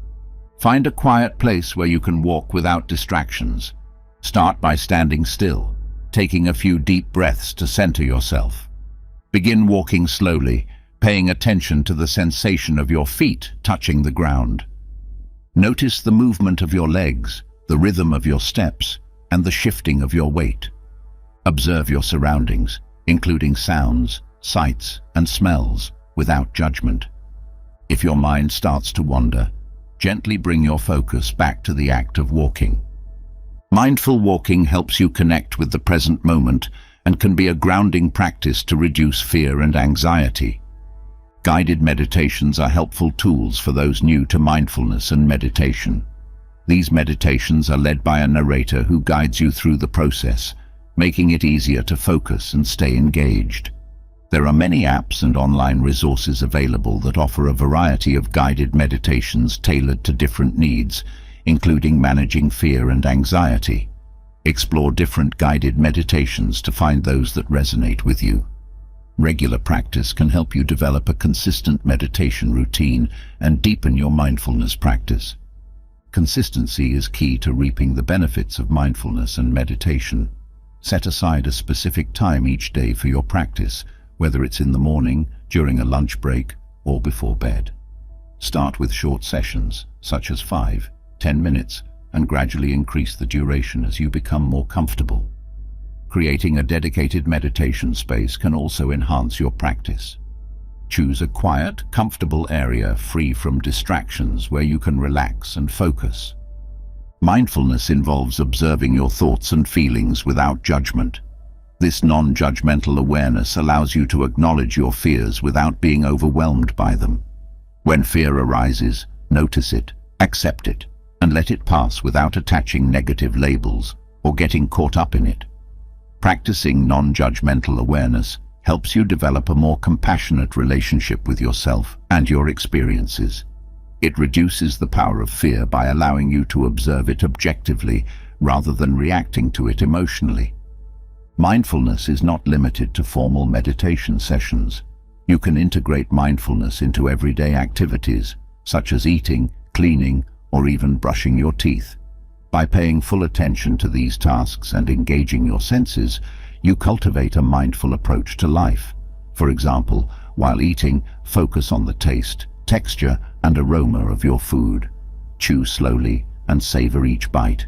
Find a quiet place where you can walk without distractions. Start by standing still, taking a few deep breaths to center yourself. Begin walking slowly, paying attention to the sensation of your feet touching the ground. Notice the movement of your legs, the rhythm of your steps, and the shifting of your weight. Observe your surroundings, including sounds, sights, and smells, without judgment. If your mind starts to wander, gently bring your focus back to the act of walking. Mindful walking helps you connect with the present moment and can be a grounding practice to reduce fear and anxiety. Guided meditations are helpful tools for those new to mindfulness and meditation. These meditations are led by a narrator who guides you through the process, making it easier to focus and stay engaged. There are many apps and online resources available that offer a variety of guided meditations tailored to different needs, including managing fear and anxiety. Explore different guided meditations to find those that resonate with you. Regular practice can help you develop a consistent meditation routine and deepen your mindfulness practice. Consistency is key to reaping the benefits of mindfulness and meditation. Set aside a specific time each day for your practice, whether it's in the morning, during a lunch break, or before bed. Start with short sessions, such as 5-10 minutes, and gradually increase the duration as you become more comfortable. Creating a dedicated meditation space can also enhance your practice. Choose a quiet, comfortable area free from distractions where you can relax and focus. Mindfulness involves observing your thoughts and feelings without judgment. This non-judgmental awareness allows you to acknowledge your fears without being overwhelmed by them. When fear arises, notice it, accept it, and let it pass without attaching negative labels or getting caught up in it. Practicing non-judgmental awareness helps you develop a more compassionate relationship with yourself and your experiences. It reduces the power of fear by allowing you to observe it objectively rather than reacting to it emotionally. Mindfulness is not limited to formal meditation sessions. You can integrate mindfulness into everyday activities, such as eating, cleaning, or even brushing your teeth. By paying full attention to these tasks and engaging your senses, you cultivate a mindful approach to life. For example, while eating, focus on the taste, texture, and aroma of your food. Chew slowly and savor each bite.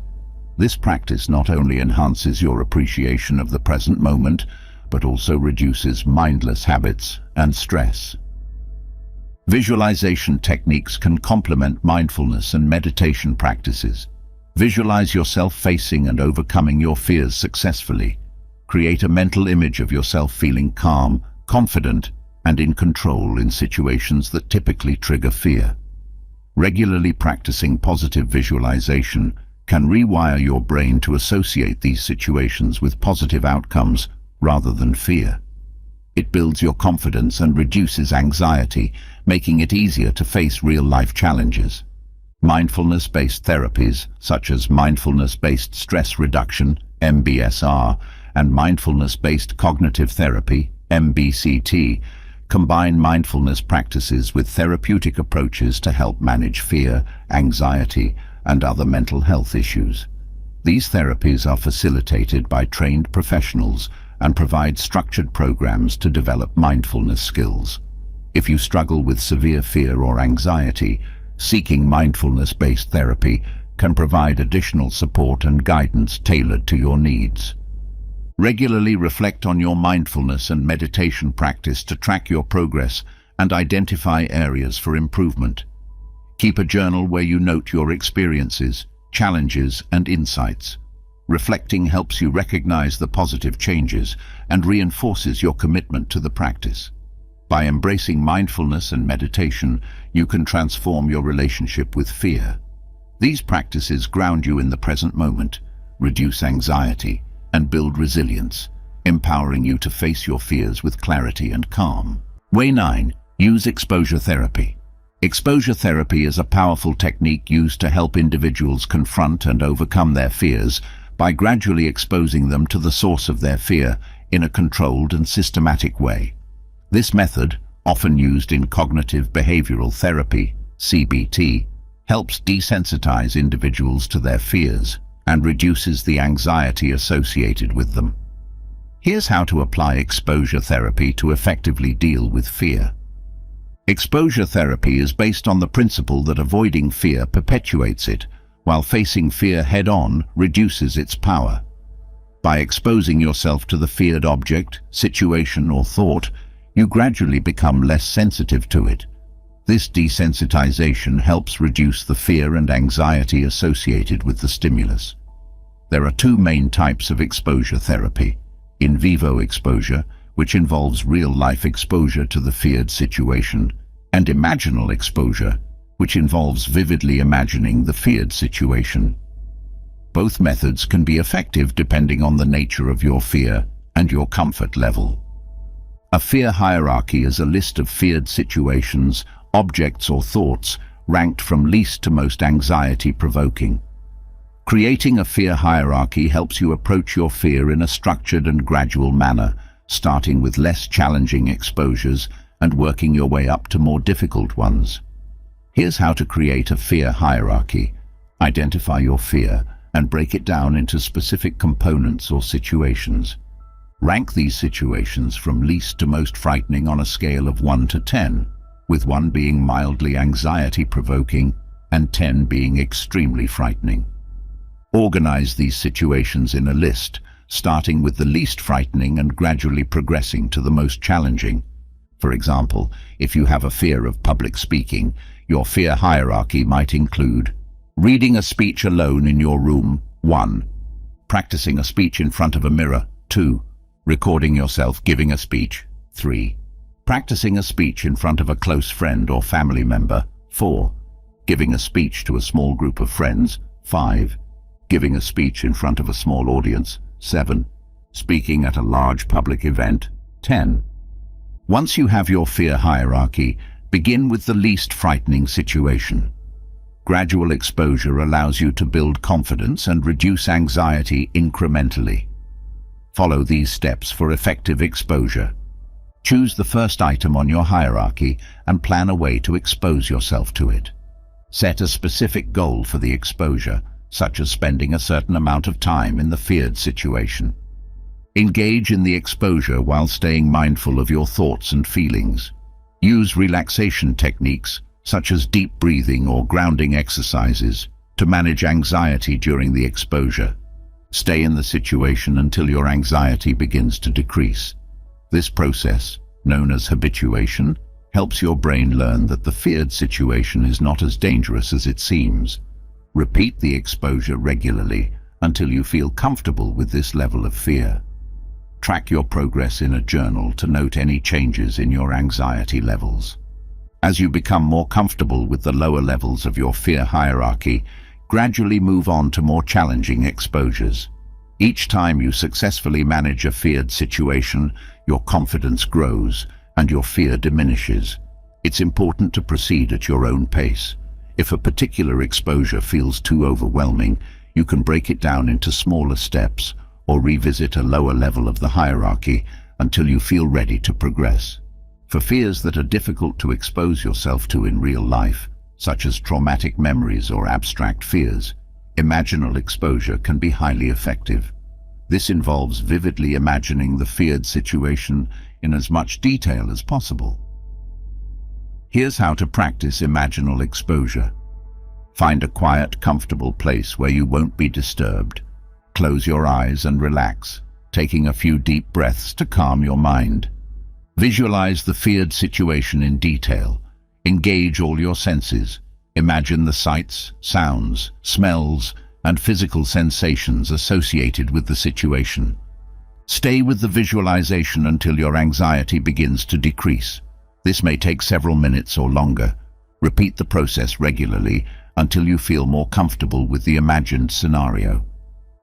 This practice not only enhances your appreciation of the present moment, but also reduces mindless habits and stress. Visualization techniques can complement mindfulness and meditation practices. Visualize yourself facing and overcoming your fears successfully. Create a mental image of yourself feeling calm, confident, and in control in situations that typically trigger fear. Regularly practicing positive visualization can rewire your brain to associate these situations with positive outcomes rather than fear. It builds your confidence and reduces anxiety, making it easier to face real-life challenges. Mindfulness-based therapies, such as mindfulness-based stress reduction, MBSR, and mindfulness-based cognitive therapy, MBCT, combine mindfulness practices with therapeutic approaches to help manage fear, anxiety, and other mental health issues. These therapies are facilitated by trained professionals and provide structured programs to develop mindfulness skills. If you struggle with severe fear or anxiety, seeking mindfulness-based therapy can provide additional support and guidance tailored to your needs. Regularly reflect on your mindfulness and meditation practice to track your progress and identify areas for improvement. Keep a journal where you note your experiences, challenges, and insights. Reflecting helps you recognize the positive changes and reinforces your commitment to the practice. By embracing mindfulness and meditation, you can transform your relationship with fear. These practices ground you in the present moment, reduce anxiety, and build resilience, empowering you to face your fears with clarity and calm. Way 9. Use exposure therapy. Exposure therapy is a powerful technique used to help individuals confront and overcome their fears by gradually exposing them to the source of their fear in a controlled and systematic way. This method, often used in cognitive behavioral therapy, CBT, helps desensitize individuals to their fears and reduces the anxiety associated with them. Here's how to apply exposure therapy to effectively deal with fear. Exposure therapy is based on the principle that avoiding fear perpetuates it, while facing fear head-on reduces its power. By exposing yourself to the feared object, situation, or thought, you gradually become less sensitive to it. This desensitization helps reduce the fear and anxiety associated with the stimulus. There are two main types of exposure therapy: in vivo exposure, which involves real-life exposure to the feared situation, and imaginal exposure, which involves vividly imagining the feared situation. Both methods can be effective depending on the nature of your fear and your comfort level. A fear hierarchy is a list of feared situations, objects, or thoughts ranked from least to most anxiety-provoking. Creating a fear hierarchy helps you approach your fear in a structured and gradual manner, starting with less challenging exposures and working your way up to more difficult ones. Here's how to create a fear hierarchy. Identify your fear and break it down into specific components or situations. Rank these situations from least to most frightening on a scale of 1 to 10, with 1 being mildly anxiety-provoking and 10 being extremely frightening. Organize these situations in a list, starting with the least frightening and gradually progressing to the most challenging. For example, if you have a fear of public speaking, your fear hierarchy might include reading a speech alone in your room, 1. Practicing a speech in front of a mirror, 2. Recording yourself giving a speech, 3. Practicing a speech in front of a close friend or family member, 4. Giving a speech to a small group of friends, 5. Giving a speech in front of a small audience, 7. Speaking at a large public event, 10. Once you have your fear hierarchy, begin with the least frightening situation. Gradual exposure allows you to build confidence and reduce anxiety incrementally. Follow these steps for effective exposure. Choose the first item on your hierarchy and plan a way to expose yourself to it. Set a specific goal for the exposure, such as spending a certain amount of time in the feared situation. Engage in the exposure while staying mindful of your thoughts and feelings. Use relaxation techniques, such as deep breathing or grounding exercises, to manage anxiety during the exposure. Stay in the situation until your anxiety begins to decrease. This process, known as habituation, helps your brain learn that the feared situation is not as dangerous as it seems. Repeat the exposure regularly until you feel comfortable with this level of fear. Track your progress in a journal to note any changes in your anxiety levels. As you become more comfortable with the lower levels of your fear hierarchy, Gradually move on to more challenging exposures. Each time you successfully manage a feared situation, your confidence grows and your fear diminishes. It's important to proceed at your own pace. If a particular exposure feels too overwhelming, you can break it down into smaller steps or revisit a lower level of the hierarchy until you feel ready to progress. For fears that are difficult to expose yourself to in real life, such as traumatic memories or abstract fears, imaginal exposure can be highly effective. This involves vividly imagining the feared situation in as much detail as possible. Here's how to practice imaginal exposure. Find a quiet, comfortable place where you won't be disturbed. Close your eyes and relax, taking a few deep breaths to calm your mind. Visualize the feared situation in detail. Engage all your senses. Imagine the sights, sounds, smells, and physical sensations associated with the situation. Stay with the visualization until your anxiety begins to decrease. This may take several minutes or longer. Repeat the process regularly until you feel more comfortable with the imagined scenario.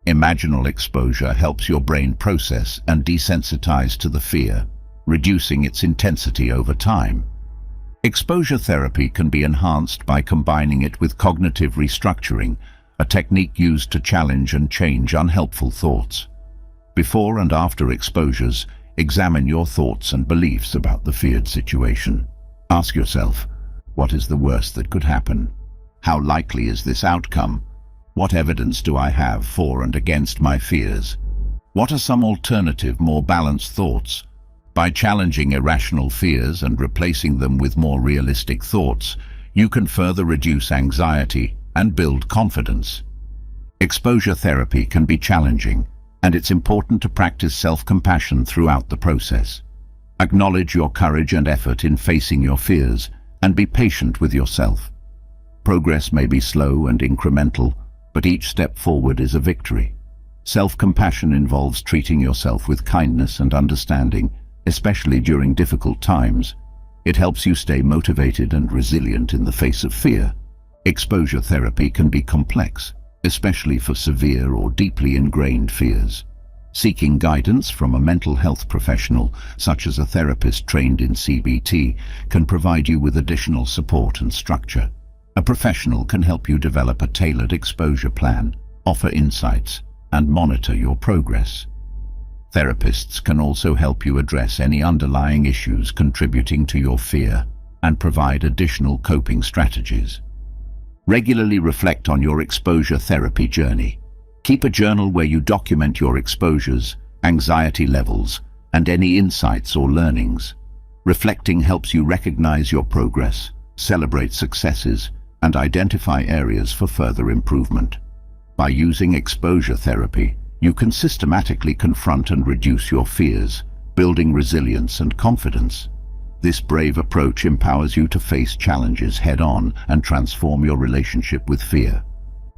Imaginal exposure helps your brain process and desensitize to the fear, reducing its intensity over time. Exposure therapy can be enhanced by combining it with cognitive restructuring, a technique used to challenge and change unhelpful thoughts. Before and after exposures, examine your thoughts and beliefs about the feared situation. Ask yourself, what is the worst that could happen? How likely is this outcome? What evidence do I have for and against my fears? What are some alternative, more balanced thoughts? By challenging irrational fears and replacing them with more realistic thoughts, you can further reduce anxiety and build confidence. Exposure therapy can be challenging, and it's important to practice self-compassion throughout the process. Acknowledge your courage and effort in facing your fears, and be patient with yourself. Progress may be slow and incremental, but each step forward is a victory. Self-compassion involves treating yourself with kindness and understanding, especially during difficult times. It helps you stay motivated and resilient in the face of fear. Exposure therapy can be complex, especially for severe or deeply ingrained fears. Seeking guidance from a mental health professional, such as a therapist trained in CBT, can provide you with additional support and structure. A professional can help you develop a tailored exposure plan, offer insights, and monitor your progress. Therapists can also help you address any underlying issues contributing to your fear and provide additional coping strategies. Regularly reflect on your exposure therapy journey. Keep a journal where you document your exposures, anxiety levels, and any insights or learnings. Reflecting helps you recognize your progress, celebrate successes, and identify areas for further improvement. By using exposure therapy, you can systematically confront and reduce your fears, building resilience and confidence. This brave approach empowers you to face challenges head-on and transform your relationship with fear.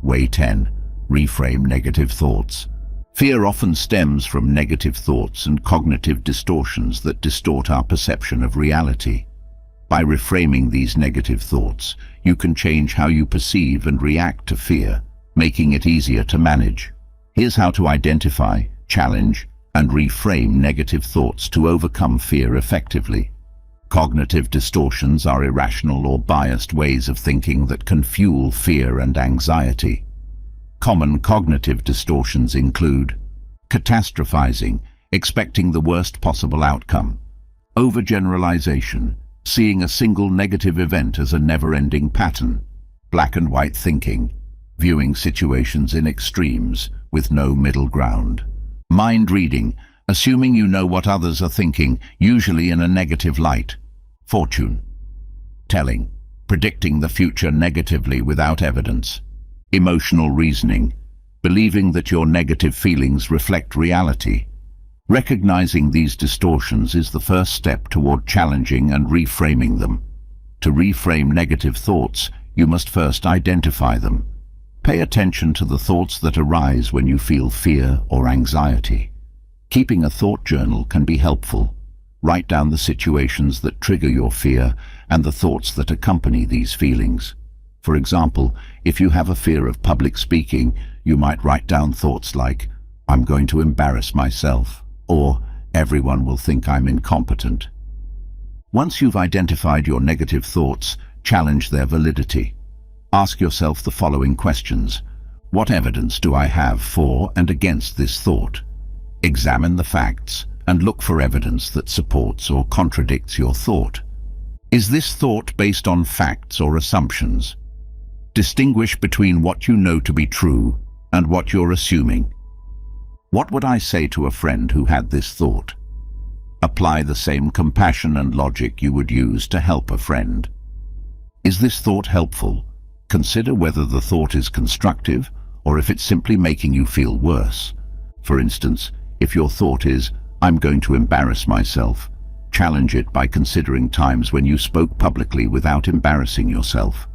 Way 10. Reframe negative thoughts. Fear often stems from negative thoughts and cognitive distortions that distort our perception of reality. By reframing these negative thoughts, you can change how you perceive and react to fear, making it easier to manage. Here's how to identify, challenge, and reframe negative thoughts to overcome fear effectively. Cognitive distortions are irrational or biased ways of thinking that can fuel fear and anxiety. Common cognitive distortions include catastrophizing, expecting the worst possible outcome; overgeneralization, seeing a single negative event as a never-ending pattern; black and white thinking, viewing situations in extremes with no middle ground; mind reading, assuming you know what others are thinking, usually in a negative light; fortune telling, predicting the future negatively without evidence; emotional reasoning, believing that your negative feelings reflect reality. Recognizing these distortions is the first step toward challenging and reframing them. To reframe negative thoughts, you must first identify them. Pay attention to the thoughts that arise when you feel fear or anxiety. Keeping a thought journal can be helpful. Write down the situations that trigger your fear and the thoughts that accompany these feelings. For example, if you have a fear of public speaking, you might write down thoughts like, "I'm going to embarrass myself," or "Everyone will think I'm incompetent." Once you've identified your negative thoughts, challenge their validity. Ask yourself the following questions. What evidence do I have for and against this thought? Examine the facts and look for evidence that supports or contradicts your thought. Is this thought based on facts or assumptions? Distinguish between what you know to be true and what you're assuming. What would I say to a friend who had this thought? Apply the same compassion and logic you would use to help a friend. Is this thought helpful? Consider whether the thought is constructive or if it's simply making you feel worse. For instance, if your thought is, "I'm going to embarrass myself," challenge it by considering times when you spoke publicly without embarrassing yourself.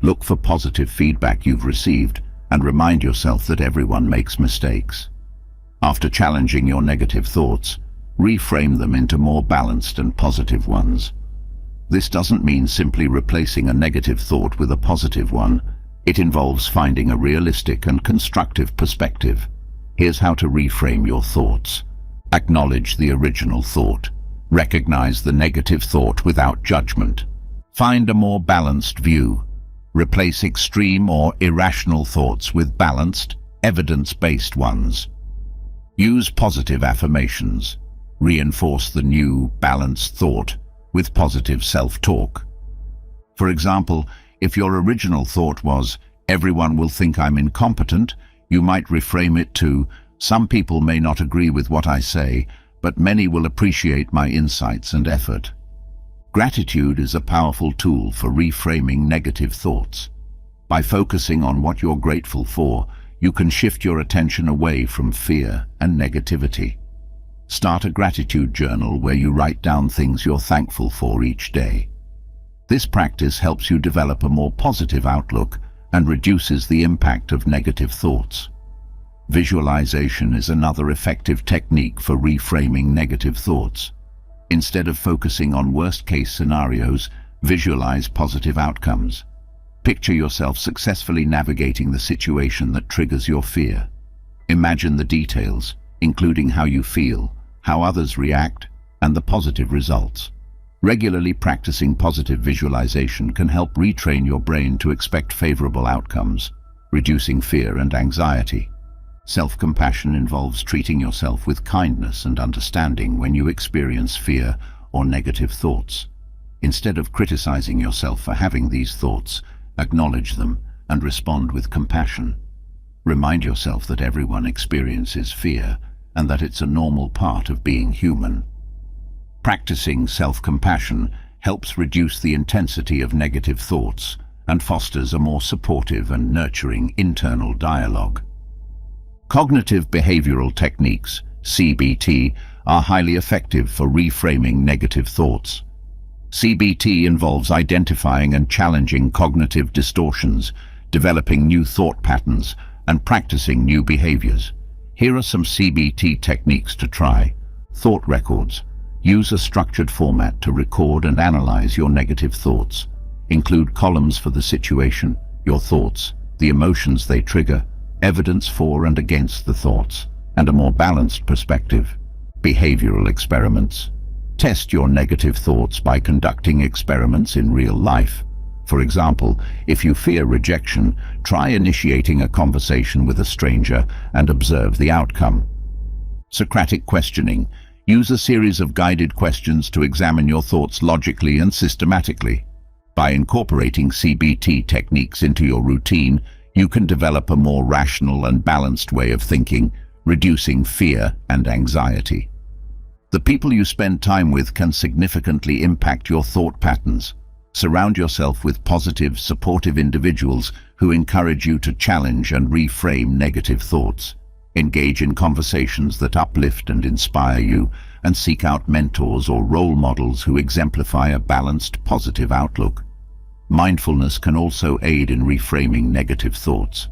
Look for positive feedback you've received and remind yourself that everyone makes mistakes. After challenging your negative thoughts, reframe them into more balanced and positive ones. This doesn't mean simply replacing a negative thought with a positive one. It involves finding a realistic and constructive perspective. Here's how to reframe your thoughts. Acknowledge the original thought. Recognize the negative thought without judgment. Find a more balanced view. Replace extreme or irrational thoughts with balanced, evidence-based ones. Use positive affirmations. Reinforce the new, balanced thought with positive self-talk. For example, if your original thought was, "Everyone will think I'm incompetent," you might reframe it to, "Some people may not agree with what I say, but many will appreciate my insights and effort." Gratitude is a powerful tool for reframing negative thoughts. By focusing on what you're grateful for, you can shift your attention away from fear and negativity. Start a gratitude journal where you write down things you're thankful for each day. This practice helps you develop a more positive outlook and reduces the impact of negative thoughts. Visualization is another effective technique for reframing negative thoughts. Instead of focusing on worst-case scenarios, visualize positive outcomes. Picture yourself successfully navigating the situation that triggers your fear. Imagine the details, including how you feel, how others react, and the positive results. Regularly practicing positive visualization can help retrain your brain to expect favorable outcomes, reducing fear and anxiety. Self-compassion involves treating yourself with kindness and understanding when you experience fear or negative thoughts. Instead of criticizing yourself for having these thoughts, acknowledge them and respond with compassion. Remind yourself that everyone experiences fear and that it's a normal part of being human. Practicing self-compassion helps reduce the intensity of negative thoughts and fosters a more supportive and nurturing internal dialogue. Cognitive behavioral techniques, CBT, are highly effective for reframing negative thoughts. CBT involves identifying and challenging cognitive distortions, developing new thought patterns, and practicing new behaviors. Here are some CBT techniques to try. Thought records. Use a structured format to record and analyze your negative thoughts. Include columns for the situation, your thoughts, the emotions they trigger, evidence for and against the thoughts, and a more balanced perspective. Behavioral experiments. Test your negative thoughts by conducting experiments in real life. For example, if you fear rejection, try initiating a conversation with a stranger and observe the outcome. Socratic questioning. Use a series of guided questions to examine your thoughts logically and systematically. By incorporating CBT techniques into your routine, you can develop a more rational and balanced way of thinking, reducing fear and anxiety. The people you spend time with can significantly impact your thought patterns. Surround yourself with positive, supportive individuals who encourage you to challenge and reframe negative thoughts. Engage in conversations that uplift and inspire you, and seek out mentors or role models who exemplify a balanced, positive outlook. Mindfulness can also aid in reframing negative thoughts.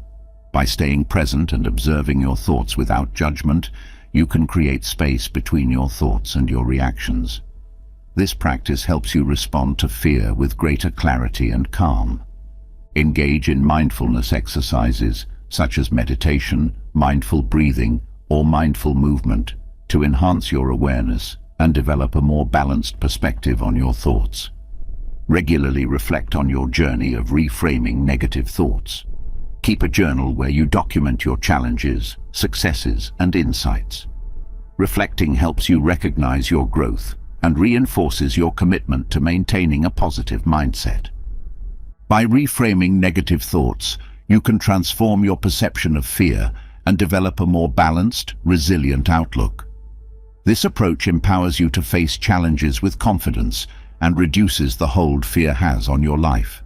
By staying present and observing your thoughts without judgment, you can create space between your thoughts and your reactions. This practice helps you respond to fear with greater clarity and calm. Engage in mindfulness exercises, such as meditation, mindful breathing, or mindful movement, to enhance your awareness and develop a more balanced perspective on your thoughts. Regularly reflect on your journey of reframing negative thoughts. Keep a journal where you document your challenges, successes, and insights. Reflecting helps you recognize your growth and reinforces your commitment to maintaining a positive mindset. By reframing negative thoughts, you can transform your perception of fear and develop a more balanced, resilient outlook. This approach empowers you to face challenges with confidence and reduces the hold fear has on your life.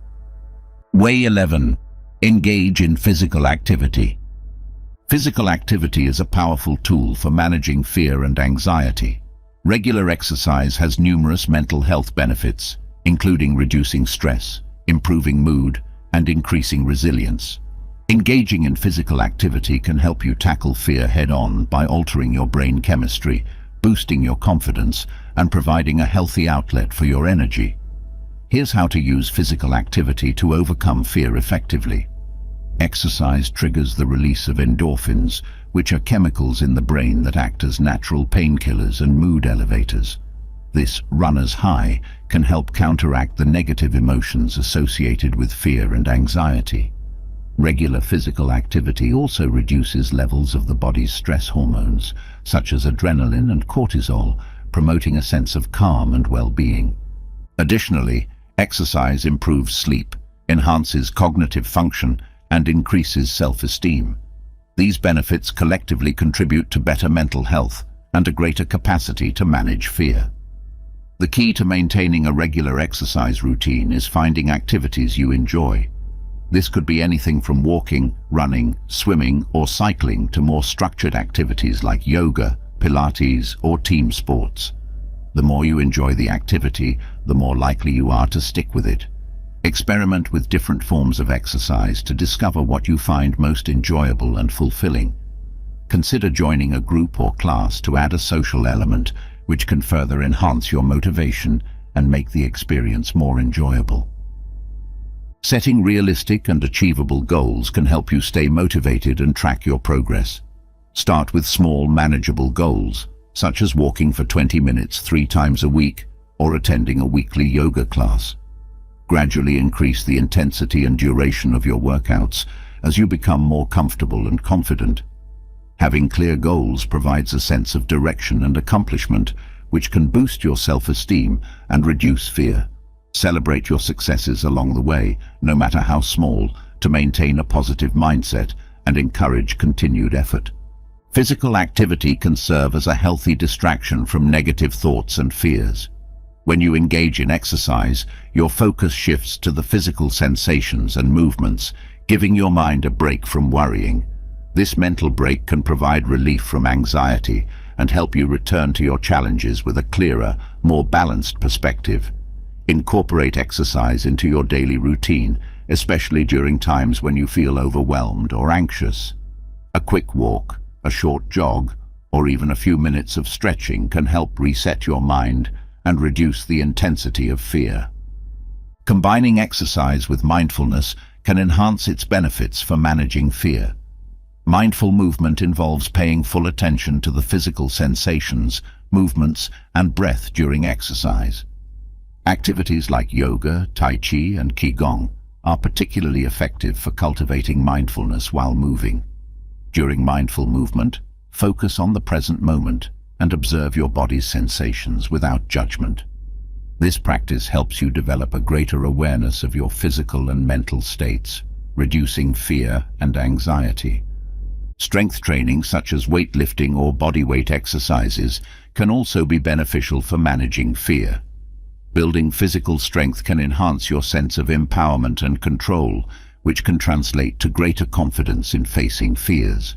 Way 11. Engage in physical activity. Physical activity is a powerful tool for managing fear and anxiety. Regular exercise has numerous mental health benefits, including reducing stress, improving mood, and increasing resilience. Engaging in physical activity can help you tackle fear head-on by altering your brain chemistry, boosting your confidence, and providing a healthy outlet for your energy. Here's how to use physical activity to overcome fear effectively. Exercise triggers the release of endorphins, which are chemicals in the brain that act as natural painkillers and mood elevators. This runner's high can help counteract the negative emotions associated with fear and anxiety. Regular physical activity also reduces levels of the body's stress hormones, such as adrenaline and cortisol, promoting a sense of calm and well-being. Additionally, exercise improves sleep, enhances cognitive function, and increases self-esteem. These benefits collectively contribute to better mental health and a greater capacity to manage fear. The key to maintaining a regular exercise routine is finding activities you enjoy. This could be anything from walking, running, swimming, or cycling to more structured activities like yoga, Pilates, or team sports. The more you enjoy the activity, the more likely you are to stick with it. Experiment with different forms of exercise to discover what you find most enjoyable and fulfilling. Consider joining a group or class to add a social element, which can further enhance your motivation and make the experience more enjoyable. Setting realistic and achievable goals can help you stay motivated and track your progress. Start with small, manageable goals, such as walking for 20 minutes 3 times a week or attending a weekly yoga class. Gradually increase the intensity and duration of your workouts as you become more comfortable and confident. Having clear goals provides a sense of direction and accomplishment, which can boost your self-esteem and reduce fear. Celebrate your successes along the way, no matter how small, to maintain a positive mindset and encourage continued effort. Physical activity can serve as a healthy distraction from negative thoughts and fears. When you engage in exercise, your focus shifts to the physical sensations and movements, giving your mind a break from worrying. This mental break can provide relief from anxiety and help you return to your challenges with a clearer, more balanced perspective. Incorporate exercise into your daily routine, especially during times when you feel overwhelmed or anxious. A quick walk, a short jog, or even a few minutes of stretching can help reset your mind and reduce the intensity of fear. Combining exercise with mindfulness can enhance its benefits for managing fear. Mindful movement involves paying full attention to the physical sensations, movements, and breath during exercise. Activities like yoga, tai chi, and qigong are particularly effective for cultivating mindfulness while moving. During mindful movement, focus on the present moment and observe your body's sensations without judgment. This practice helps you develop a greater awareness of your physical and mental states, reducing fear and anxiety. Strength training such as weightlifting or bodyweight exercises can also be beneficial for managing fear. Building physical strength can enhance your sense of empowerment and control, which can translate to greater confidence in facing fears.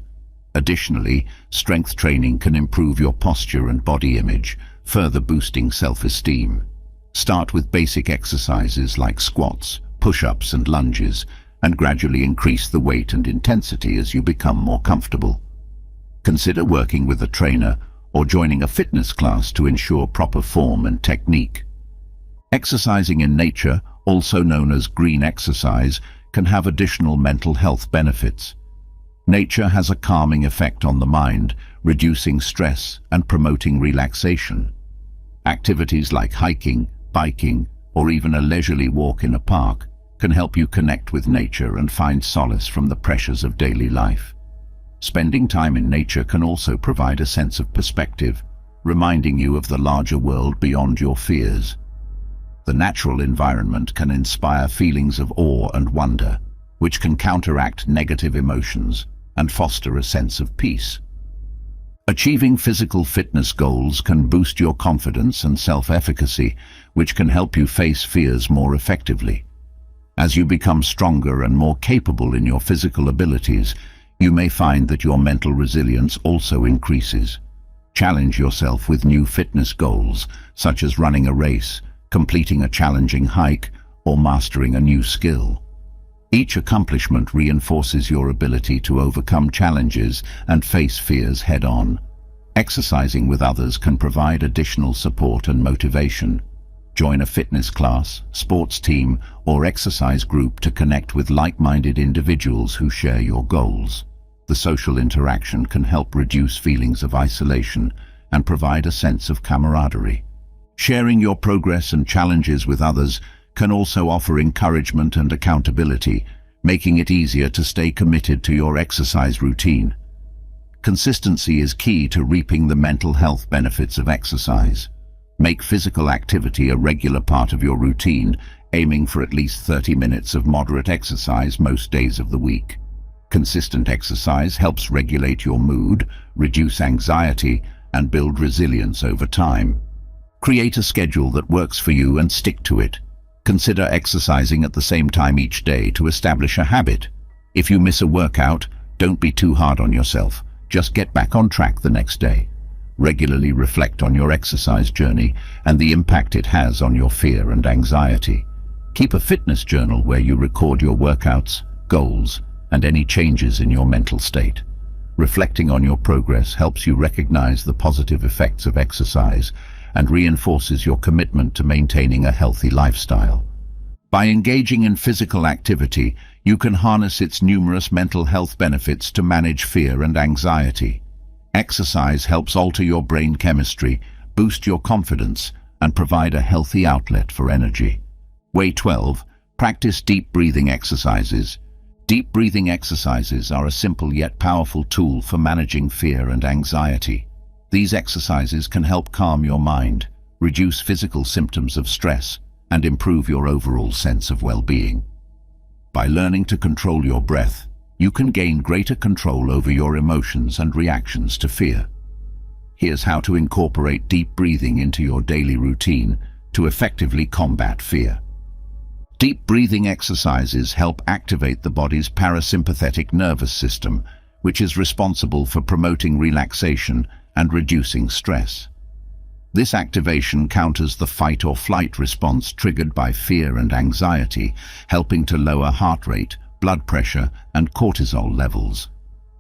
Additionally, strength training can improve your posture and body image, further boosting self-esteem. Start with basic exercises like squats, push-ups, and lunges, and gradually increase the weight and intensity as you become more comfortable. Consider working with a trainer or joining a fitness class to ensure proper form and technique. Exercising in nature, also known as green exercise, can have additional mental health benefits. Nature has a calming effect on the mind, reducing stress and promoting relaxation. Activities like hiking, biking, or even a leisurely walk in a park can help you connect with nature and find solace from the pressures of daily life. Spending time in nature can also provide a sense of perspective, reminding you of the larger world beyond your fears. The natural environment can inspire feelings of awe and wonder, which can counteract negative emotions and foster a sense of peace. Achieving physical fitness goals can boost your confidence and self-efficacy, which can help you face fears more effectively. As you become stronger and more capable in your physical abilities, you may find that your mental resilience also increases. Challenge yourself with new fitness goals, such as running a race, completing a challenging hike, or mastering a new skill. Each accomplishment reinforces your ability to overcome challenges and face fears head-on. Exercising with others can provide additional support and motivation. Join a fitness class, sports team, or exercise group to connect with like-minded individuals who share your goals. The social interaction can help reduce feelings of isolation and provide a sense of camaraderie. Sharing your progress and challenges with others can also offer encouragement and accountability, making it easier to stay committed to your exercise routine. Consistency is key to reaping the mental health benefits of exercise. Make physical activity a regular part of your routine, aiming for at least 30 minutes of moderate exercise most days of the week. Consistent exercise helps regulate your mood, reduce anxiety, and build resilience over time. Create a schedule that works for you and stick to it. Consider exercising at the same time each day to establish a habit. If you miss a workout, don't be too hard on yourself. Just get back on track the next day. Regularly reflect on your exercise journey and the impact it has on your fear and anxiety. Keep a fitness journal where you record your workouts, goals, and any changes in your mental state. Reflecting on your progress helps you recognize the positive effects of exercise and reinforces your commitment to maintaining a healthy lifestyle. By engaging in physical activity, you can harness its numerous mental health benefits to manage fear and anxiety. Exercise helps alter your brain chemistry, boost your confidence, and provide a healthy outlet for energy. Way 12. Practice deep breathing exercises. Deep breathing exercises are a simple yet powerful tool for managing fear and anxiety. These exercises can help calm your mind, reduce physical symptoms of stress, and improve your overall sense of well-being. By learning to control your breath, you can gain greater control over your emotions and reactions to fear. Here's how to incorporate deep breathing into your daily routine to effectively combat fear. Deep breathing exercises help activate the body's parasympathetic nervous system, which is responsible for promoting relaxation and reducing stress. This activation counters the fight or flight response triggered by fear and anxiety, helping to lower heart rate, blood pressure, and cortisol levels.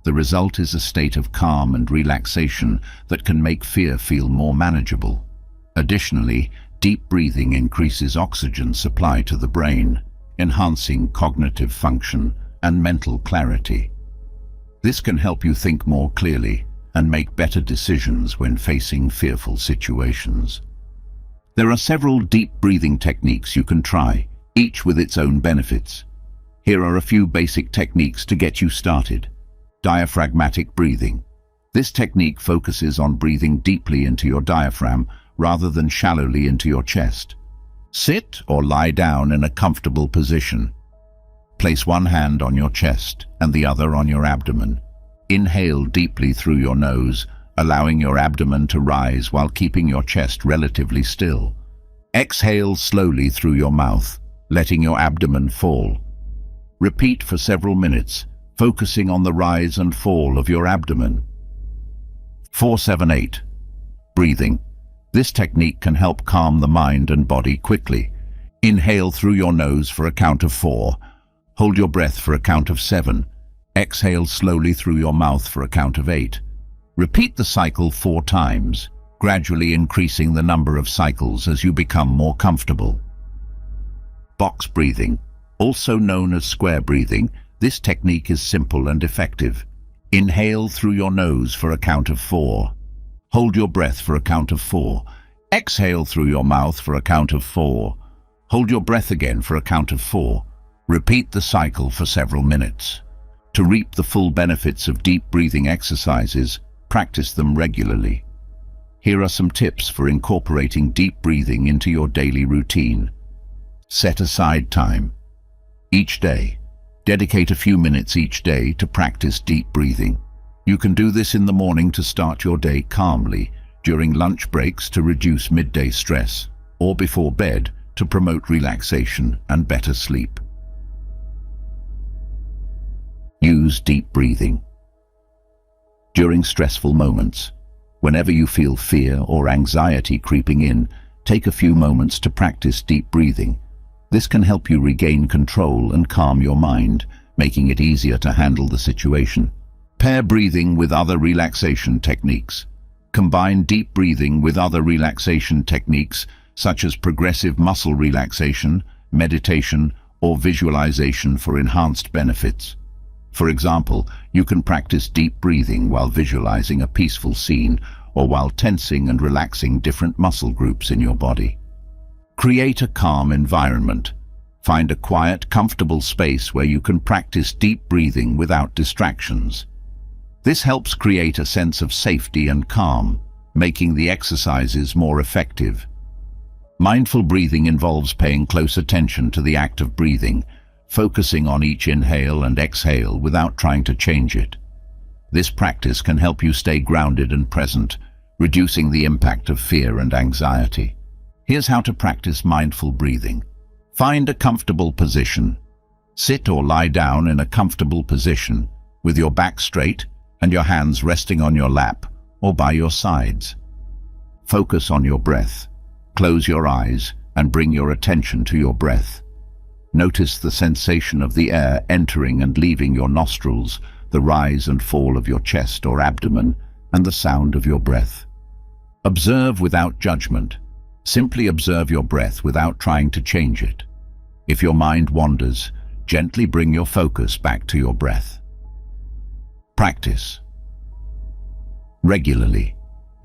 The result is a state of calm and relaxation that can make fear feel more manageable. Additionally, deep breathing increases oxygen supply to the brain, enhancing cognitive function and mental clarity. This can help you think more clearly and make better decisions when facing fearful situations. There are several deep breathing techniques you can try, each with its own benefits. Here are a few basic techniques to get you started. Diaphragmatic breathing. This technique focuses on breathing deeply into your diaphragm rather than shallowly into your chest. Sit or lie down in a comfortable position. Place one hand on your chest and the other on your abdomen. Inhale deeply through your nose, allowing your abdomen to rise while keeping your chest relatively still. Exhale slowly through your mouth, letting your abdomen fall. Repeat for several minutes, focusing on the rise and fall of your abdomen. 4-7-8. Breathing. This technique can help calm the mind and body quickly. Inhale through your nose for a count of 4. Hold your breath for a count of 7. Exhale slowly through your mouth for a count of 8. Repeat the cycle 4 times, gradually increasing the number of cycles as you become more comfortable. Box breathing, Also known as square breathing, this technique is simple and effective. Inhale through your nose for a count of 4. Hold your breath for a count of 4. Exhale through your mouth for a count of 4. Hold your breath again for a count of 4. Repeat the cycle for several minutes. To reap the full benefits of deep breathing exercises, practice them regularly. Here are some tips for incorporating deep breathing into your daily routine. Set aside time. Each day, dedicate a few minutes each day to practice deep breathing. You can do this in the morning to start your day calmly, during lunch breaks to reduce midday stress, or before bed to promote relaxation and better sleep. Use deep breathing. During stressful moments, whenever you feel fear or anxiety creeping in, take a few moments to practice deep breathing. This can help you regain control and calm your mind, making it easier to handle the situation. Pair breathing with other relaxation techniques. Combine deep breathing with other relaxation techniques such as progressive muscle relaxation, meditation, or visualization for enhanced benefits. For example, you can practice deep breathing while visualizing a peaceful scene or while tensing and relaxing different muscle groups in your body. Create a calm environment. Find a quiet, comfortable space where you can practice deep breathing without distractions. This helps create a sense of safety and calm, making the exercises more effective. Mindful breathing involves paying close attention to the act of breathing, focusing on each inhale and exhale without trying to change it. This practice can help you stay grounded and present, reducing the impact of fear and anxiety. Here's how to practice mindful breathing. Find a comfortable position. Sit or lie down in a comfortable position, with your back straight and your hands resting on your lap or by your sides. Focus on your breath. Close your eyes and bring your attention to your breath. Notice the sensation of the air entering and leaving your nostrils, the rise and fall of your chest or abdomen, and the sound of your breath. Observe without judgment. Simply observe your breath without trying to change it. If your mind wanders, gently bring your focus back to your breath. Practice. Regularly,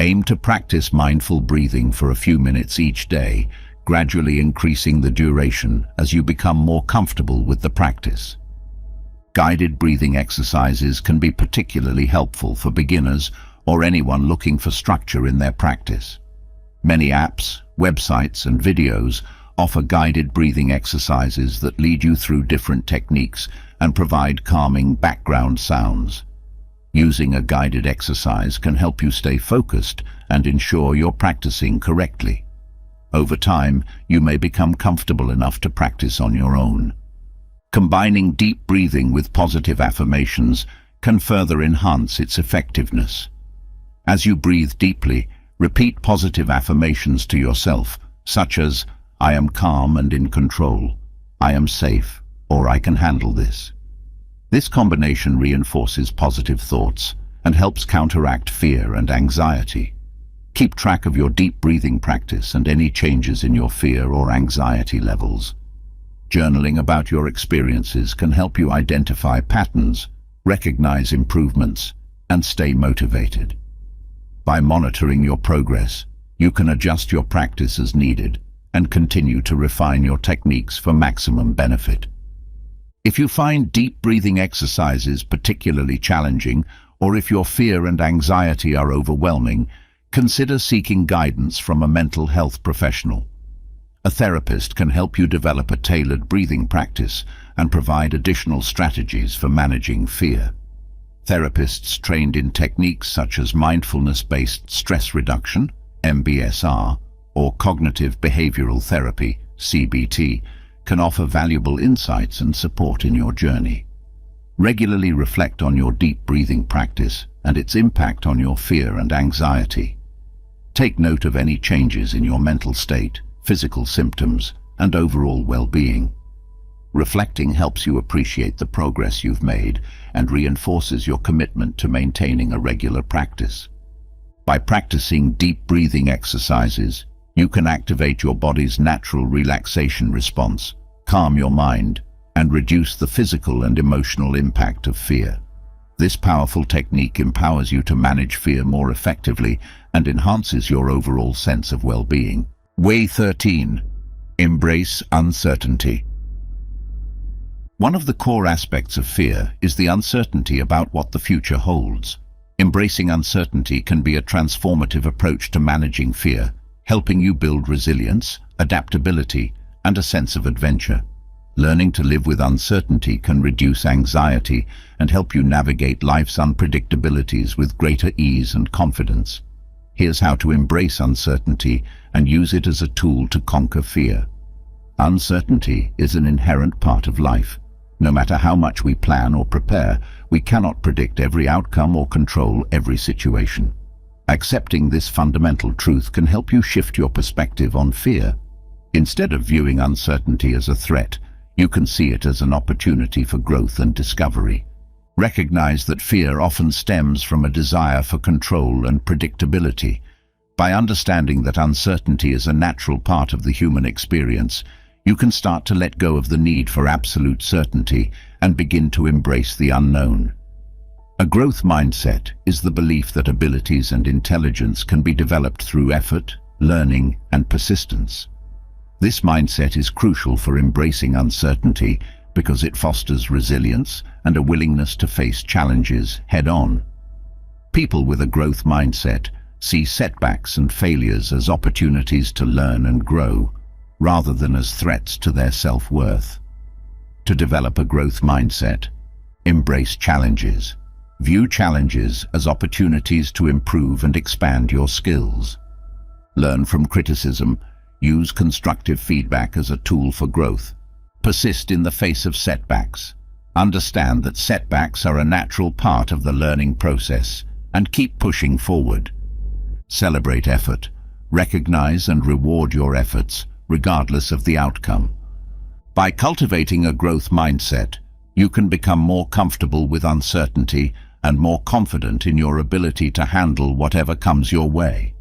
aim to practice mindful breathing for a few minutes each day, gradually increasing the duration as you become more comfortable with the practice. Guided breathing exercises can be particularly helpful for beginners or anyone looking for structure in their practice. Many apps, websites, and videos offer guided breathing exercises that lead you through different techniques and provide calming background sounds. Using a guided exercise can help you stay focused and ensure you're practicing correctly. Over time, you may become comfortable enough to practice on your own. Combining deep breathing with positive affirmations can further enhance its effectiveness. As you breathe deeply, repeat positive affirmations to yourself, such as, "I am calm and in control," "I am safe," or "I can handle this." This combination reinforces positive thoughts and helps counteract fear and anxiety. Keep track of your deep breathing practice and any changes in your fear or anxiety levels. Journaling about your experiences can help you identify patterns, recognize improvements, and stay motivated. By monitoring your progress, you can adjust your practice as needed and continue to refine your techniques for maximum benefit. If you find deep breathing exercises particularly challenging, or if your fear and anxiety are overwhelming, consider seeking guidance from a mental health professional. A therapist can help you develop a tailored breathing practice and provide additional strategies for managing fear. Therapists trained in techniques such as mindfulness-based stress reduction, MBSR, or cognitive behavioral therapy, CBT, can offer valuable insights and support in your journey. Regularly reflect on your deep breathing practice and its impact on your fear and anxiety. Take note of any changes in your mental state, physical symptoms, and overall well-being. Reflecting helps you appreciate the progress you've made and reinforces your commitment to maintaining a regular practice. By practicing deep breathing exercises, you can activate your body's natural relaxation response, calm your mind, and reduce the physical and emotional impact of fear. This powerful technique empowers you to manage fear more effectively and enhances your overall sense of well-being. Way 13. Embrace uncertainty. One of the core aspects of fear is the uncertainty about what the future holds. Embracing uncertainty can be a transformative approach to managing fear, helping you build resilience, adaptability, and a sense of adventure. Learning to live with uncertainty can reduce anxiety and help you navigate life's unpredictabilities with greater ease and confidence. Here's how to embrace uncertainty and use it as a tool to conquer fear. Uncertainty is an inherent part of life. No matter how much we plan or prepare, we cannot predict every outcome or control every situation. Accepting this fundamental truth can help you shift your perspective on fear. Instead of viewing uncertainty as a threat, you can see it as an opportunity for growth and discovery. Recognize that fear often stems from a desire for control and predictability. By understanding that uncertainty is a natural part of the human experience, you can start to let go of the need for absolute certainty and begin to embrace the unknown. A growth mindset is the belief that abilities and intelligence can be developed through effort, learning, and persistence. This mindset is crucial for embracing uncertainty because it fosters resilience and a willingness to face challenges head-on. People with a growth mindset see setbacks and failures as opportunities to learn and grow, rather than as threats to their self-worth. To develop a growth mindset, embrace challenges. View challenges as opportunities to improve and expand your skills. Learn from criticism. Use constructive feedback as a tool for growth. Persist in the face of setbacks. Understand that setbacks are a natural part of the learning process, and keep pushing forward. Celebrate effort. Recognize and reward your efforts, regardless of the outcome. By cultivating a growth mindset, you can become more comfortable with uncertainty and more confident in your ability to handle whatever comes your way.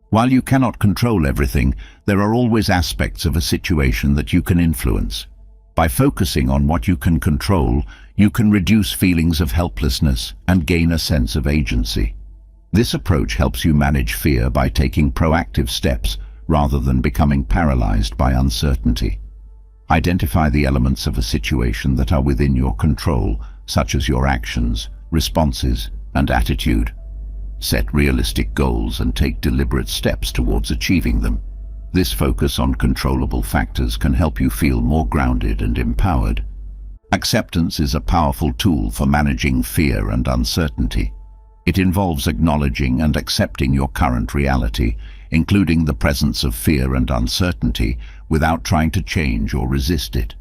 While you cannot control everything, there are always aspects of a situation that you can influence. By focusing on what you can control, you can reduce feelings of helplessness and gain a sense of agency. This approach helps you manage fear by taking proactive steps rather than becoming paralyzed by uncertainty. Identify the elements of a situation that are within your control, such as your actions, responses, and attitude. Set realistic goals and take deliberate steps towards achieving them. This focus on controllable factors can help you feel more grounded and empowered. Acceptance is a powerful tool for managing fear and uncertainty. It involves acknowledging and accepting your current reality, including the presence of fear and uncertainty, without trying to change or resist it.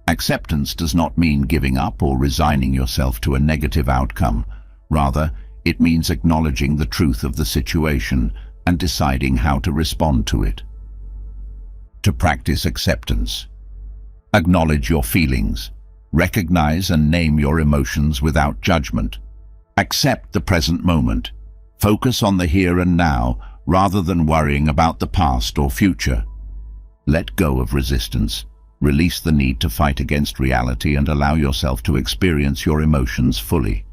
Acceptance does not mean giving up or resigning yourself to a negative outcome. Rather, it means acknowledging the truth of the situation and deciding how to respond to it. To practice acceptance, acknowledge your feelings. Recognize and name your emotions without judgment. Accept the present moment. Focus on the here and now, rather than worrying about the past or future. Let go of resistance. Release the need to fight against reality and allow yourself to experience your emotions fully.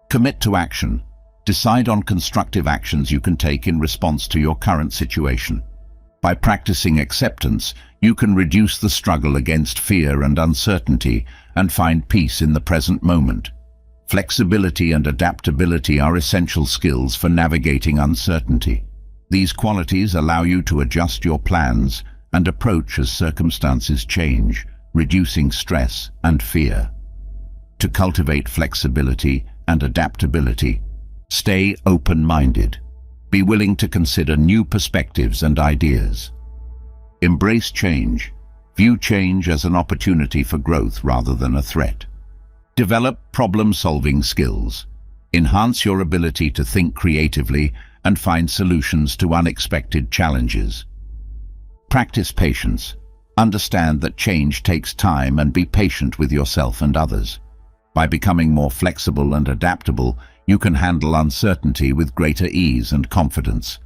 Commit to action. Decide on constructive actions you can take in response to your current situation. By practicing acceptance, you can reduce the struggle against fear and uncertainty and find peace in the present moment. Flexibility and adaptability are essential skills for navigating uncertainty. These qualities allow you to adjust your plans and approach as circumstances change, reducing stress and fear. To cultivate flexibility and adaptability, stay open-minded. Be willing to consider new perspectives and ideas. Embrace change. View change as an opportunity for growth rather than a threat. Develop problem-solving skills. Enhance your ability to think creatively and find solutions to unexpected challenges. Practice patience. Understand that change takes time and be patient with yourself and others. By becoming more flexible and adaptable, you can handle uncertainty with greater ease and confidence.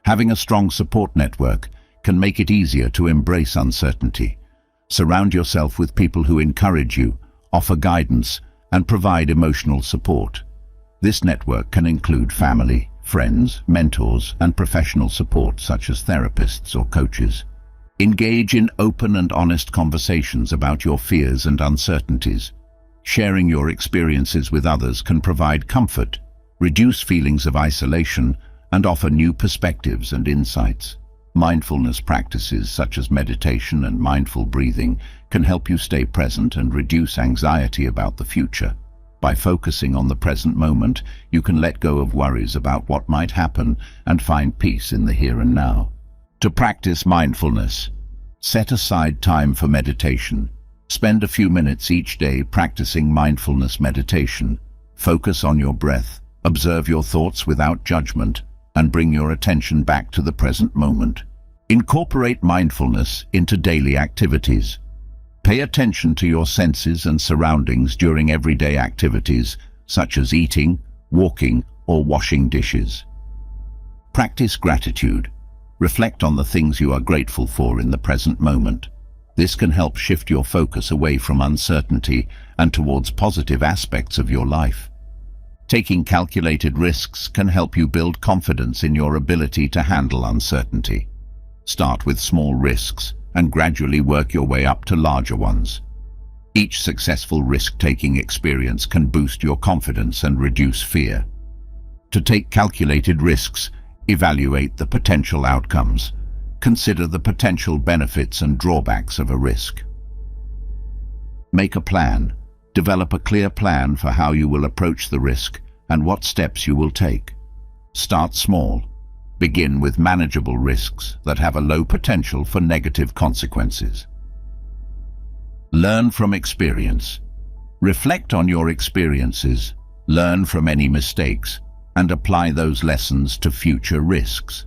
Having a strong support network can make it easier to embrace uncertainty. Surround yourself with people who encourage you, offer guidance, and provide emotional support. This network can include family, friends, mentors, and professional support such as therapists or coaches. Engage in open and honest conversations about your fears and uncertainties. Sharing your experiences with others can provide comfort, reduce feelings of isolation, and offer new perspectives and insights. Mindfulness practices such as meditation and mindful breathing can help you stay present and reduce anxiety about the future. By focusing on the present moment, you can let go of worries about what might happen and find peace in the here and now. To practice mindfulness, set aside time for meditation. Spend a few minutes each day practicing mindfulness meditation. Focus on your breath, observe your thoughts without judgment, and bring your attention back to the present moment. Incorporate mindfulness into daily activities. Pay attention to your senses and surroundings during everyday activities, such as eating, walking, or washing dishes. Practice gratitude. Reflect on the things you are grateful for in the present moment. This can help shift your focus away from uncertainty and towards positive aspects of your life. Taking calculated risks can help you build confidence in your ability to handle uncertainty. Start with small risks and gradually work your way up to larger ones. Each successful risk-taking experience can boost your confidence and reduce fear. To take calculated risks, evaluate the potential outcomes. Consider the potential benefits and drawbacks of a risk. Make a plan. Develop a clear plan for how you will approach the risk and what steps you will take. Start small. Begin with manageable risks that have a low potential for negative consequences. Learn from experience. Reflect on your experiences, learn from any mistakes, and apply those lessons to future risks.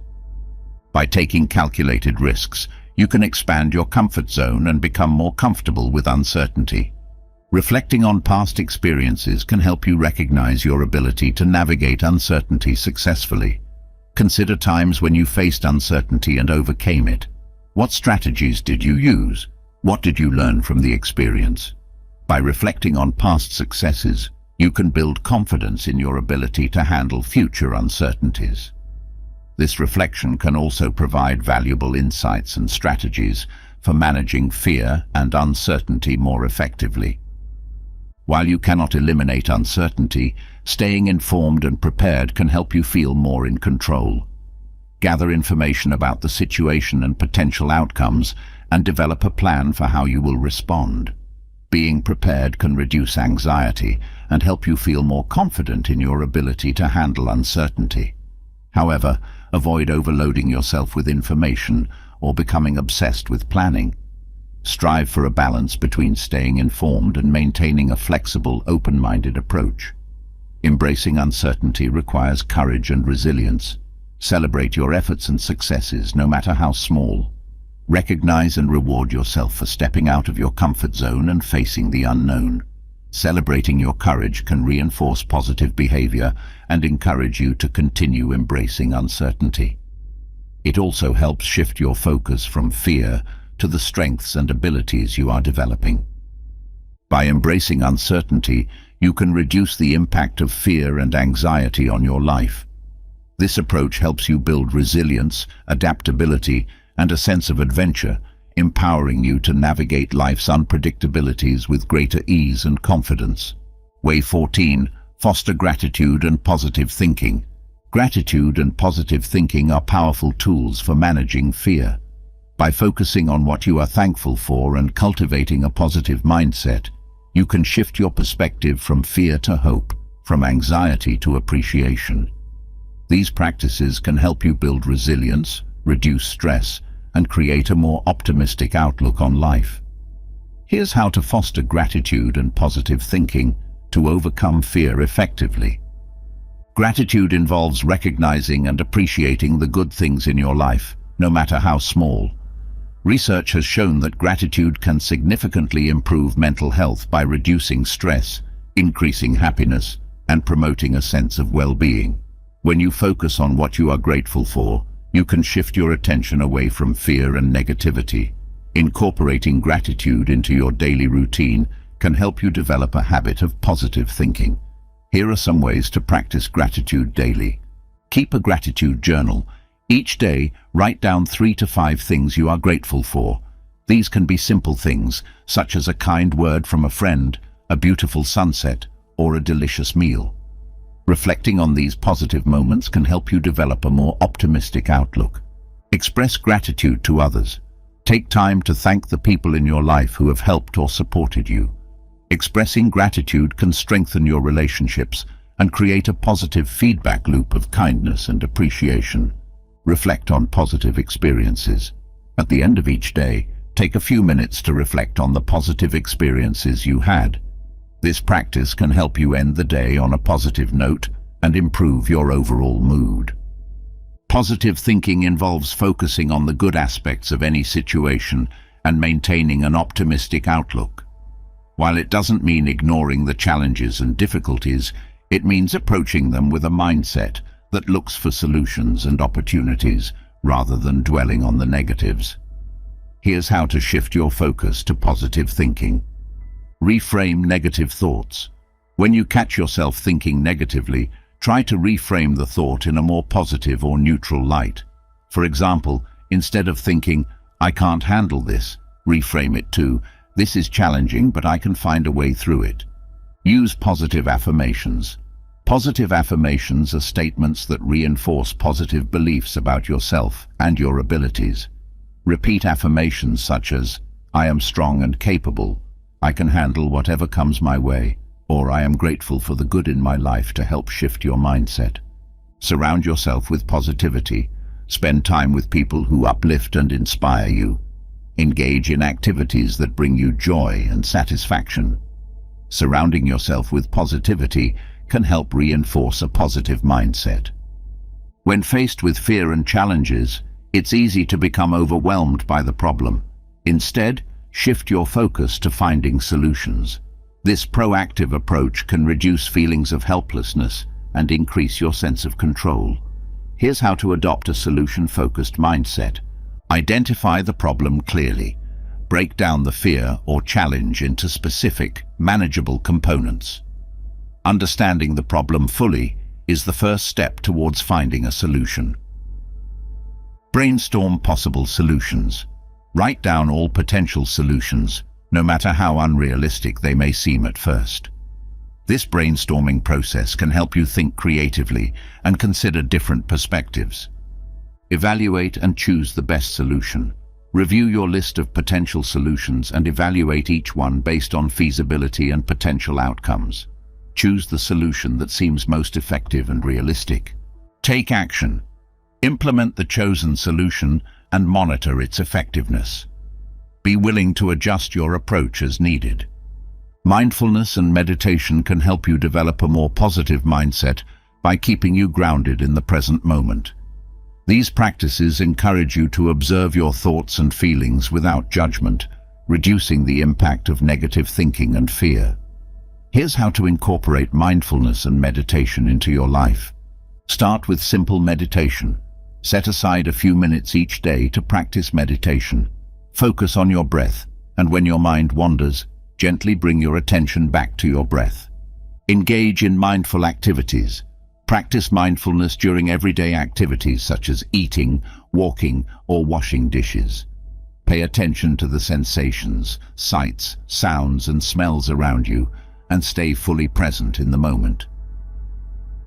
By taking calculated risks, you can expand your comfort zone and become more comfortable with uncertainty. Reflecting on past experiences can help you recognize your ability to navigate uncertainty successfully. Consider times when you faced uncertainty and overcame it. What strategies did you use? What did you learn from the experience? By reflecting on past successes, you can build confidence in your ability to handle future uncertainties. This reflection can also provide valuable insights and strategies for managing fear and uncertainty more effectively. While you cannot eliminate uncertainty, staying informed and prepared can help you feel more in control. Gather information about the situation and potential outcomes and develop a plan for how you will respond. Being prepared can reduce anxiety and help you feel more confident in your ability to handle uncertainty. However, avoid overloading yourself with information or becoming obsessed with planning. Strive for a balance between staying informed and maintaining a flexible, open-minded approach. Embracing uncertainty requires courage and resilience. Celebrate your efforts and successes, no matter how small. Recognize and reward yourself for stepping out of your comfort zone and facing the unknown. Celebrating your courage can reinforce positive behavior and encourage you to continue embracing uncertainty. It also helps shift your focus from fear to the strengths and abilities you are developing. By embracing uncertainty, you can reduce the impact of fear and anxiety on your life. This approach helps you build resilience, adaptability, and a sense of adventure, empowering you to navigate life's unpredictabilities with greater ease and confidence. Way 14. Foster gratitude and positive thinking. Gratitude and positive thinking are powerful tools for managing fear. By focusing on what you are thankful for and cultivating a positive mindset, you can shift your perspective from fear to hope, from anxiety to appreciation. These practices can help you build resilience, reduce stress, and create a more optimistic outlook on life. Here's how to foster gratitude and positive thinking to overcome fear effectively. Gratitude involves recognizing and appreciating the good things in your life, no matter how small. Research has shown that gratitude can significantly improve mental health by reducing stress, increasing happiness, and promoting a sense of well-being. When you focus on what you are grateful for, you can shift your attention away from fear and negativity. Incorporating gratitude into your daily routine can help you develop a habit of positive thinking. Here are some ways to practice gratitude daily. Keep a gratitude journal. Each day, write down 3 to 5 things you are grateful for. These can be simple things, such as a kind word from a friend, a beautiful sunset, or a delicious meal. Reflecting on these positive moments can help you develop a more optimistic outlook. Express gratitude to others. Take time to thank the people in your life who have helped or supported you. Expressing gratitude can strengthen your relationships and create a positive feedback loop of kindness and appreciation. Reflect on positive experiences. At the end of each day, take a few minutes to reflect on the positive experiences you had. This practice can help you end the day on a positive note and improve your overall mood. Positive thinking involves focusing on the good aspects of any situation and maintaining an optimistic outlook. While it doesn't mean ignoring the challenges and difficulties, it means approaching them with a mindset that looks for solutions and opportunities rather than dwelling on the negatives. Here's how to shift your focus to positive thinking. Reframe negative thoughts. When you catch yourself thinking negatively, try to reframe the thought in a more positive or neutral light. For example, instead of thinking, "I can't handle this," reframe it to, "This is challenging, but I can find a way through it." Use positive affirmations. Positive affirmations are statements that reinforce positive beliefs about yourself and your abilities. Repeat affirmations such as, "I am strong and capable," "I can handle whatever comes my way," or "I am grateful for the good in my life," to help shift your mindset. Surround yourself with positivity. Spend time with people who uplift and inspire you. Engage in activities that bring you joy and satisfaction. Surrounding yourself with positivity can help reinforce a positive mindset. When faced with fear and challenges, it's easy to become overwhelmed by the problem. Instead, shift your focus to finding solutions. This proactive approach can reduce feelings of helplessness and increase your sense of control. Here's how to adopt a solution-focused mindset. Identify the problem clearly. Break down the fear or challenge into specific, manageable components. Understanding the problem fully is the first step towards finding a solution. Brainstorm possible solutions. Write down all potential solutions, no matter how unrealistic they may seem at first. This brainstorming process can help you think creatively and consider different perspectives. Evaluate and choose the best solution. Review your list of potential solutions and evaluate each one based on feasibility and potential outcomes. Choose the solution that seems most effective and realistic. Take action. Implement the chosen solution and monitor its effectiveness. Be willing to adjust your approach as needed. Mindfulness and meditation can help you develop a more positive mindset by keeping you grounded in the present moment. These practices encourage you to observe your thoughts and feelings without judgment, reducing the impact of negative thinking and fear. Here's how to incorporate mindfulness and meditation into your life. Start with simple meditation. Set aside a few minutes each day to practice meditation. Focus on your breath, and when your mind wanders, gently bring your attention back to your breath. Engage in mindful activities. Practice mindfulness during everyday activities such as eating, walking, or washing dishes. Pay attention to the sensations, sights, sounds, and smells around you, and stay fully present in the moment.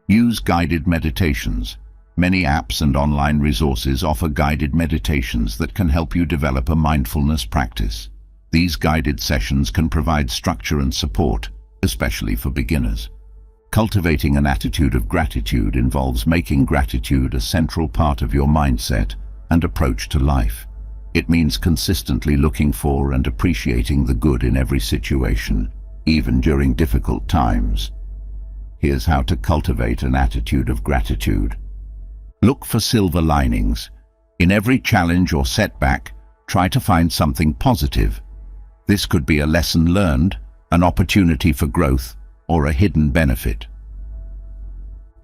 Use guided meditations. Many apps and online resources offer guided meditations that can help you develop a mindfulness practice. These guided sessions can provide structure and support, especially for beginners. Cultivating an attitude of gratitude involves making gratitude a central part of your mindset and approach to life. It means consistently looking for and appreciating the good in every situation, even during difficult times. Here's how to cultivate an attitude of gratitude. Look for silver linings. In every challenge or setback, try to find something positive. This could be a lesson learned, an opportunity for growth, or a hidden benefit.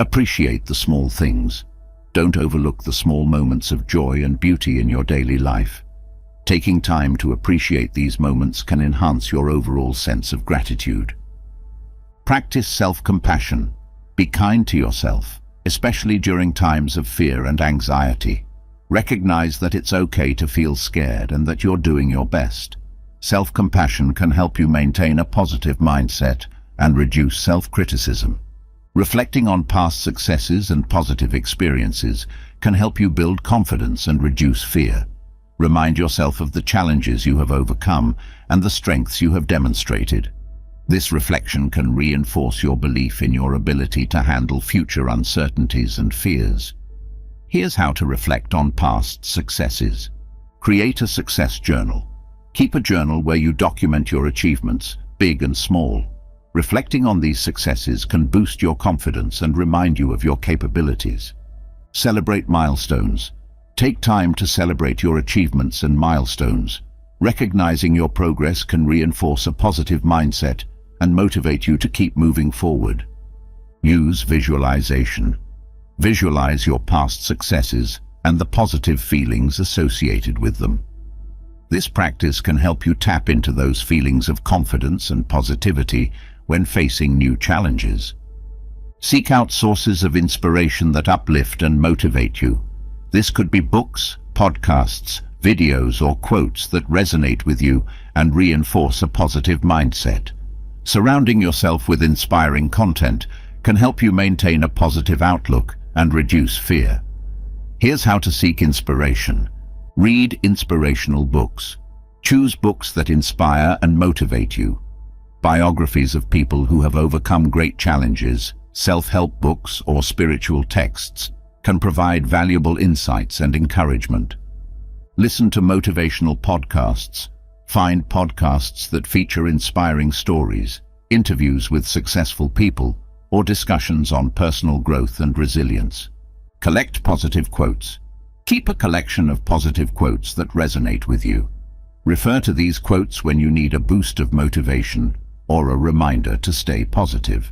Appreciate the small things. Don't overlook the small moments of joy and beauty in your daily life. Taking time to appreciate these moments can enhance your overall sense of gratitude. Practice self-compassion. Be kind to yourself, especially during times of fear and anxiety. Recognize that it's okay to feel scared and that you're doing your best. Self-compassion can help you maintain a positive mindset and reduce self-criticism. Reflecting on past successes and positive experiences can help you build confidence and reduce fear. Remind yourself of the challenges you have overcome and the strengths you have demonstrated. This reflection can reinforce your belief in your ability to handle future uncertainties and fears. Here's how to reflect on past successes. Create a success journal. Keep a journal where you document your achievements, big and small. Reflecting on these successes can boost your confidence and remind you of your capabilities. Celebrate milestones. Take time to celebrate your achievements and milestones. Recognizing your progress can reinforce a positive mindset and motivate you to keep moving forward. Use visualization. Visualize your past successes and the positive feelings associated with them. This practice can help you tap into those feelings of confidence and positivity when facing new challenges. Seek out sources of inspiration that uplift and motivate you. This could be books, podcasts, videos, or quotes that resonate with you and reinforce a positive mindset. Surrounding yourself with inspiring content can help you maintain a positive outlook and reduce fear. Here's how to seek inspiration. Read inspirational books. Choose books that inspire and motivate you. Biographies of people who have overcome great challenges, self-help books, or spiritual texts can provide valuable insights and encouragement. Listen to motivational podcasts. Find podcasts that feature inspiring stories, interviews with successful people, or discussions on personal growth and resilience. Collect positive quotes. Keep a collection of positive quotes that resonate with you. Refer to these quotes when you need a boost of motivation or a reminder to stay positive.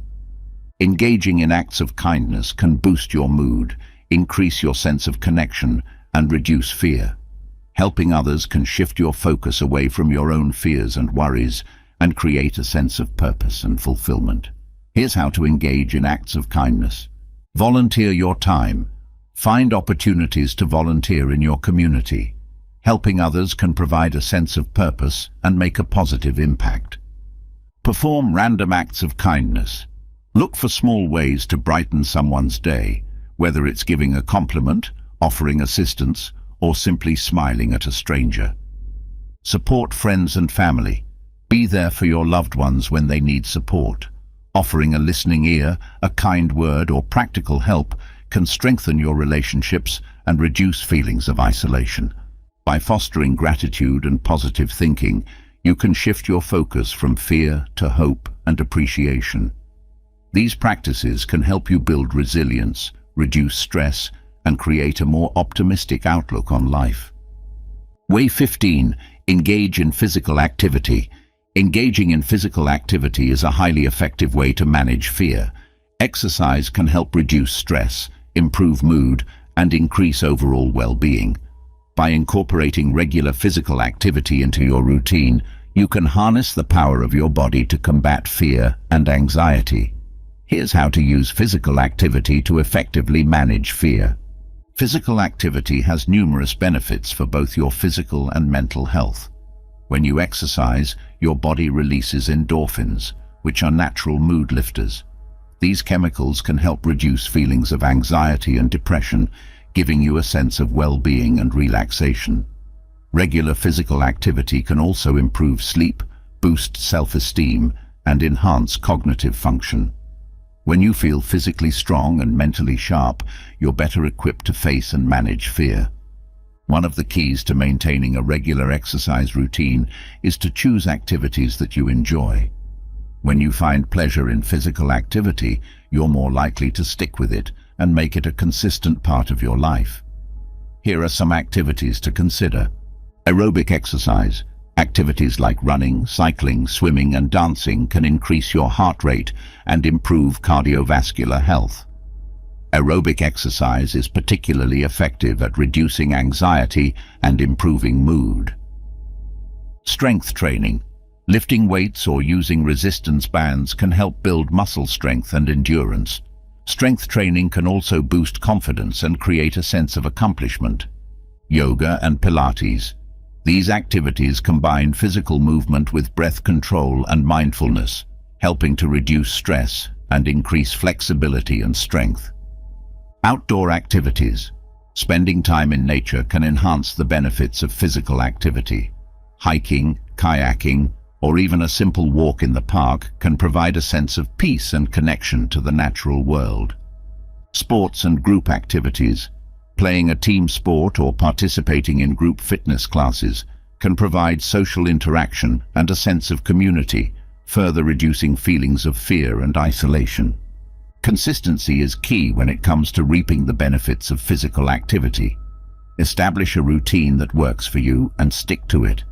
Engaging in acts of kindness can boost your mood, increase your sense of connection, and reduce fear. Helping others can shift your focus away from your own fears and worries and create a sense of purpose and fulfillment. Here's how to engage in acts of kindness. Volunteer your time. Find opportunities to volunteer in your community. Helping others can provide a sense of purpose and make a positive impact. Perform random acts of kindness. Look for small ways to brighten someone's day, whether it's giving a compliment, offering assistance, or simply smiling at a stranger. Support friends and family. Be there for your loved ones when they need support. Offering a listening ear, a kind word, or practical help can strengthen your relationships and reduce feelings of isolation. By fostering gratitude and positive thinking, you can shift your focus from fear to hope and appreciation. These practices can help you build resilience, reduce stress, and create a more optimistic outlook on life. Way 15. Engage in physical activity. Engaging in physical activity is a highly effective way to manage fear. Exercise can help reduce stress, improve mood, and increase overall well-being. By incorporating regular physical activity into your routine, you can harness the power of your body to combat fear and anxiety. Here's how to use physical activity to effectively manage fear. Physical activity has numerous benefits for both your physical and mental health. When you exercise, your body releases endorphins, which are natural mood lifters. These chemicals can help reduce feelings of anxiety and depression, giving you a sense of well-being and relaxation. Regular physical activity can also improve sleep, boost self-esteem, and enhance cognitive function. When you feel physically strong and mentally sharp, you're better equipped to face and manage fear. One of the keys to maintaining a regular exercise routine is to choose activities that you enjoy. When you find pleasure in physical activity, you're more likely to stick with it and make it a consistent part of your life. Here are some activities to consider. Aerobic exercise. Activities like running, cycling, swimming, and dancing can increase your heart rate and improve cardiovascular health. Aerobic exercise is particularly effective at reducing anxiety and improving mood. Strength training. Lifting weights or using resistance bands can help build muscle strength and endurance. Strength training can also boost confidence and create a sense of accomplishment. Yoga and Pilates. These activities combine physical movement with breath control and mindfulness, helping to reduce stress and increase flexibility and strength. Outdoor activities. Spending time in nature can enhance the benefits of physical activity. Hiking, kayaking, or even a simple walk in the park can provide a sense of peace and connection to the natural world. Sports and group activities. Playing a team sport or participating in group fitness classes can provide social interaction and a sense of community, further reducing feelings of fear and isolation. Consistency is key when it comes to reaping the benefits of physical activity. Establish a routine that works for you and stick to it.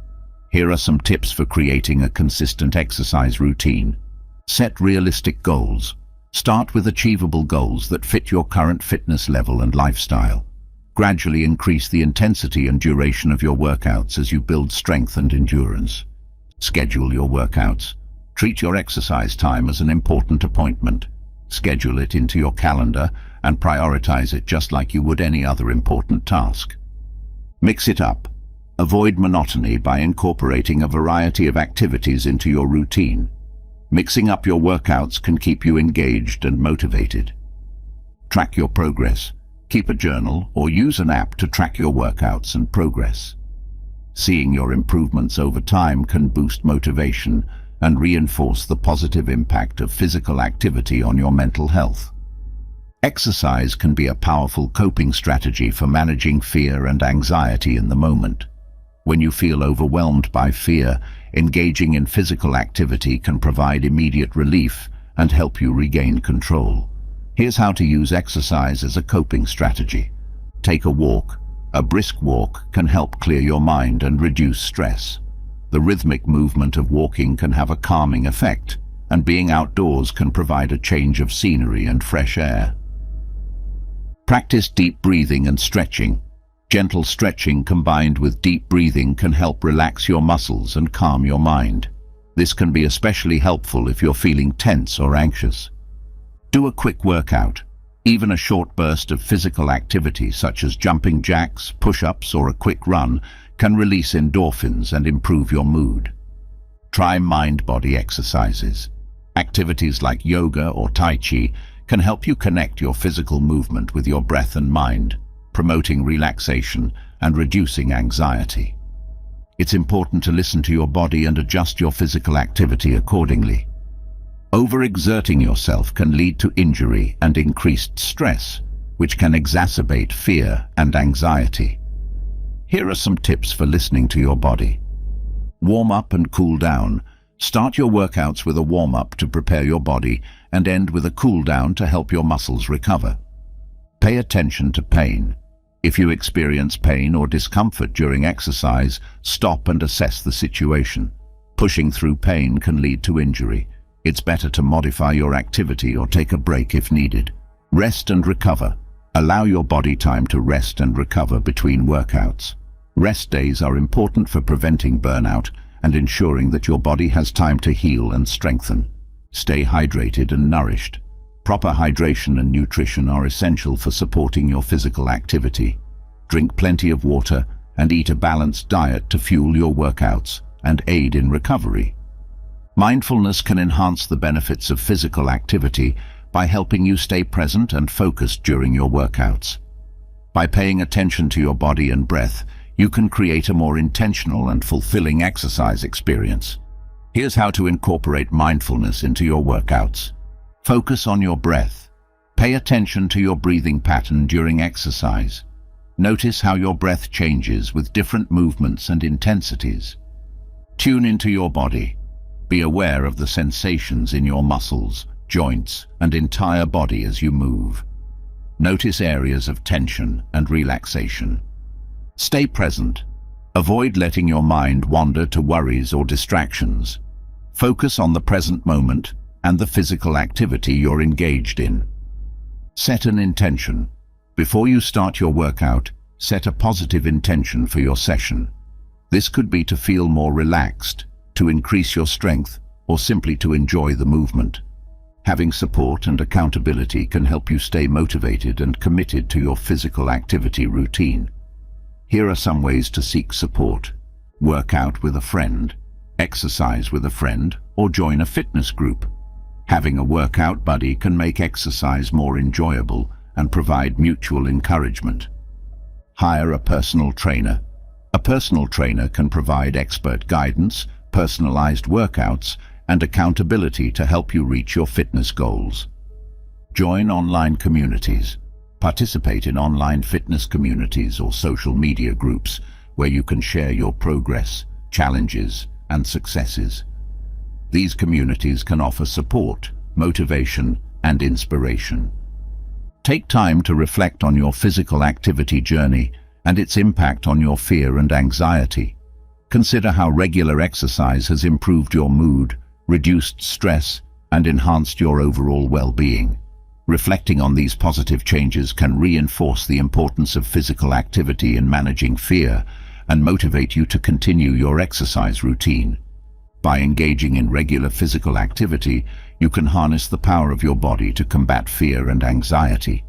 Here are some tips for creating a consistent exercise routine. Set realistic goals. Start with achievable goals that fit your current fitness level and lifestyle. Gradually increase the intensity and duration of your workouts as you build strength and endurance. Schedule your workouts. Treat your exercise time as an important appointment. Schedule it into your calendar and prioritize it just like you would any other important task. Mix it up. Avoid monotony by incorporating a variety of activities into your routine. Mixing up your workouts can keep you engaged and motivated. Track your progress. Keep a journal or use an app to track your workouts and progress. Seeing your improvements over time can boost motivation and reinforce the positive impact of physical activity on your mental health. Exercise can be a powerful coping strategy for managing fear and anxiety in the moment. When you feel overwhelmed by fear, engaging in physical activity can provide immediate relief and help you regain control. Here's how to use exercise as a coping strategy. Take a walk. A brisk walk can help clear your mind and reduce stress. The rhythmic movement of walking can have a calming effect, and being outdoors can provide a change of scenery and fresh air. Practice deep breathing and stretching. Gentle stretching combined with deep breathing can help relax your muscles and calm your mind. This can be especially helpful if you're feeling tense or anxious. Do a quick workout. Even a short burst of physical activity such as jumping jacks, push-ups, or a quick run can release endorphins and improve your mood. Try mind-body exercises. Activities like yoga or tai chi can help you connect your physical movement with your breath and mind, promoting relaxation and reducing anxiety. It's important to listen to your body and adjust your physical activity accordingly. Overexerting yourself can lead to injury and increased stress, which can exacerbate fear and anxiety. Here are some tips for listening to your body. Warm up and cool down. Start your workouts with a warm-up to prepare your body and end with a cool down to help your muscles recover. Pay attention to pain. If you experience pain or discomfort during exercise, stop and assess the situation. Pushing through pain can lead to injury. It's better to modify your activity or take a break if needed. Rest and recover. Allow your body time to rest and recover between workouts. Rest days are important for preventing burnout and ensuring that your body has time to heal and strengthen. Stay hydrated and nourished. Proper hydration and nutrition are essential for supporting your physical activity. Drink plenty of water and eat a balanced diet to fuel your workouts and aid in recovery. Mindfulness can enhance the benefits of physical activity by helping you stay present and focused during your workouts. By paying attention to your body and breath, you can create a more intentional and fulfilling exercise experience. Here's how to incorporate mindfulness into your workouts. Focus on your breath. Pay attention to your breathing pattern during exercise. Notice how your breath changes with different movements and intensities. Tune into your body. Be aware of the sensations in your muscles, joints, and entire body as you move. Notice areas of tension and relaxation. Stay present. Avoid letting your mind wander to worries or distractions. Focus on the present moment and the physical activity you're engaged in. Set an intention. Before you start your workout, set a positive intention for your session. This could be to feel more relaxed, to increase your strength, or simply to enjoy the movement. Having support and accountability can help you stay motivated and committed to your physical activity routine. Here are some ways to seek support. Work out with a friend, exercise with a friend, or join a fitness group. Having a workout buddy can make exercise more enjoyable and provide mutual encouragement. Hire a personal trainer. A personal trainer can provide expert guidance, personalized workouts, and accountability to help you reach your fitness goals. Join online communities. Participate in online fitness communities or social media groups where you can share your progress, challenges, and successes. These communities can offer support, motivation, and inspiration. Take time to reflect on your physical activity journey and its impact on your fear and anxiety. Consider how regular exercise has improved your mood, reduced stress, and enhanced your overall well-being. Reflecting on these positive changes can reinforce the importance of physical activity in managing fear and motivate you to continue your exercise routine. By engaging in regular physical activity, you can harness the power of your body to combat fear and anxiety.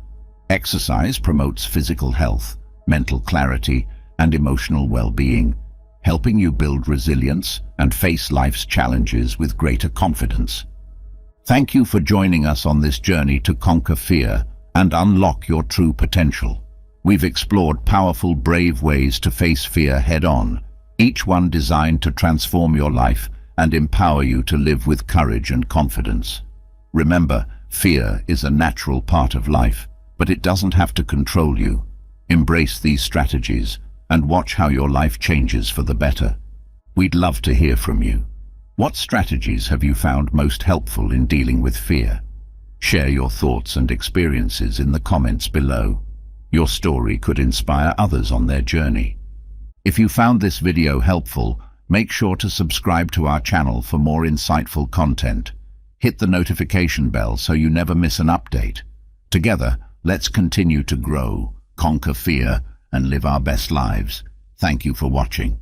Exercise promotes physical health, mental clarity, and emotional well-being, helping you build resilience and face life's challenges with greater confidence. Thank you for joining us on this journey to conquer fear and unlock your true potential. We've explored powerful, brave ways to face fear head-on, each one designed to transform your life and empower you to live with courage and confidence. Remember, fear is a natural part of life, but it doesn't have to control you. Embrace these strategies and watch how your life changes for the better. We'd love to hear from you. What strategies have you found most helpful in dealing with fear? Share your thoughts and experiences in the comments below. Your story could inspire others on their journey. If you found this video helpful, make sure to subscribe to our channel for more insightful content. Hit the notification bell so you never miss an update. Together, let's continue to grow, conquer fear, and live our best lives. Thank you for watching.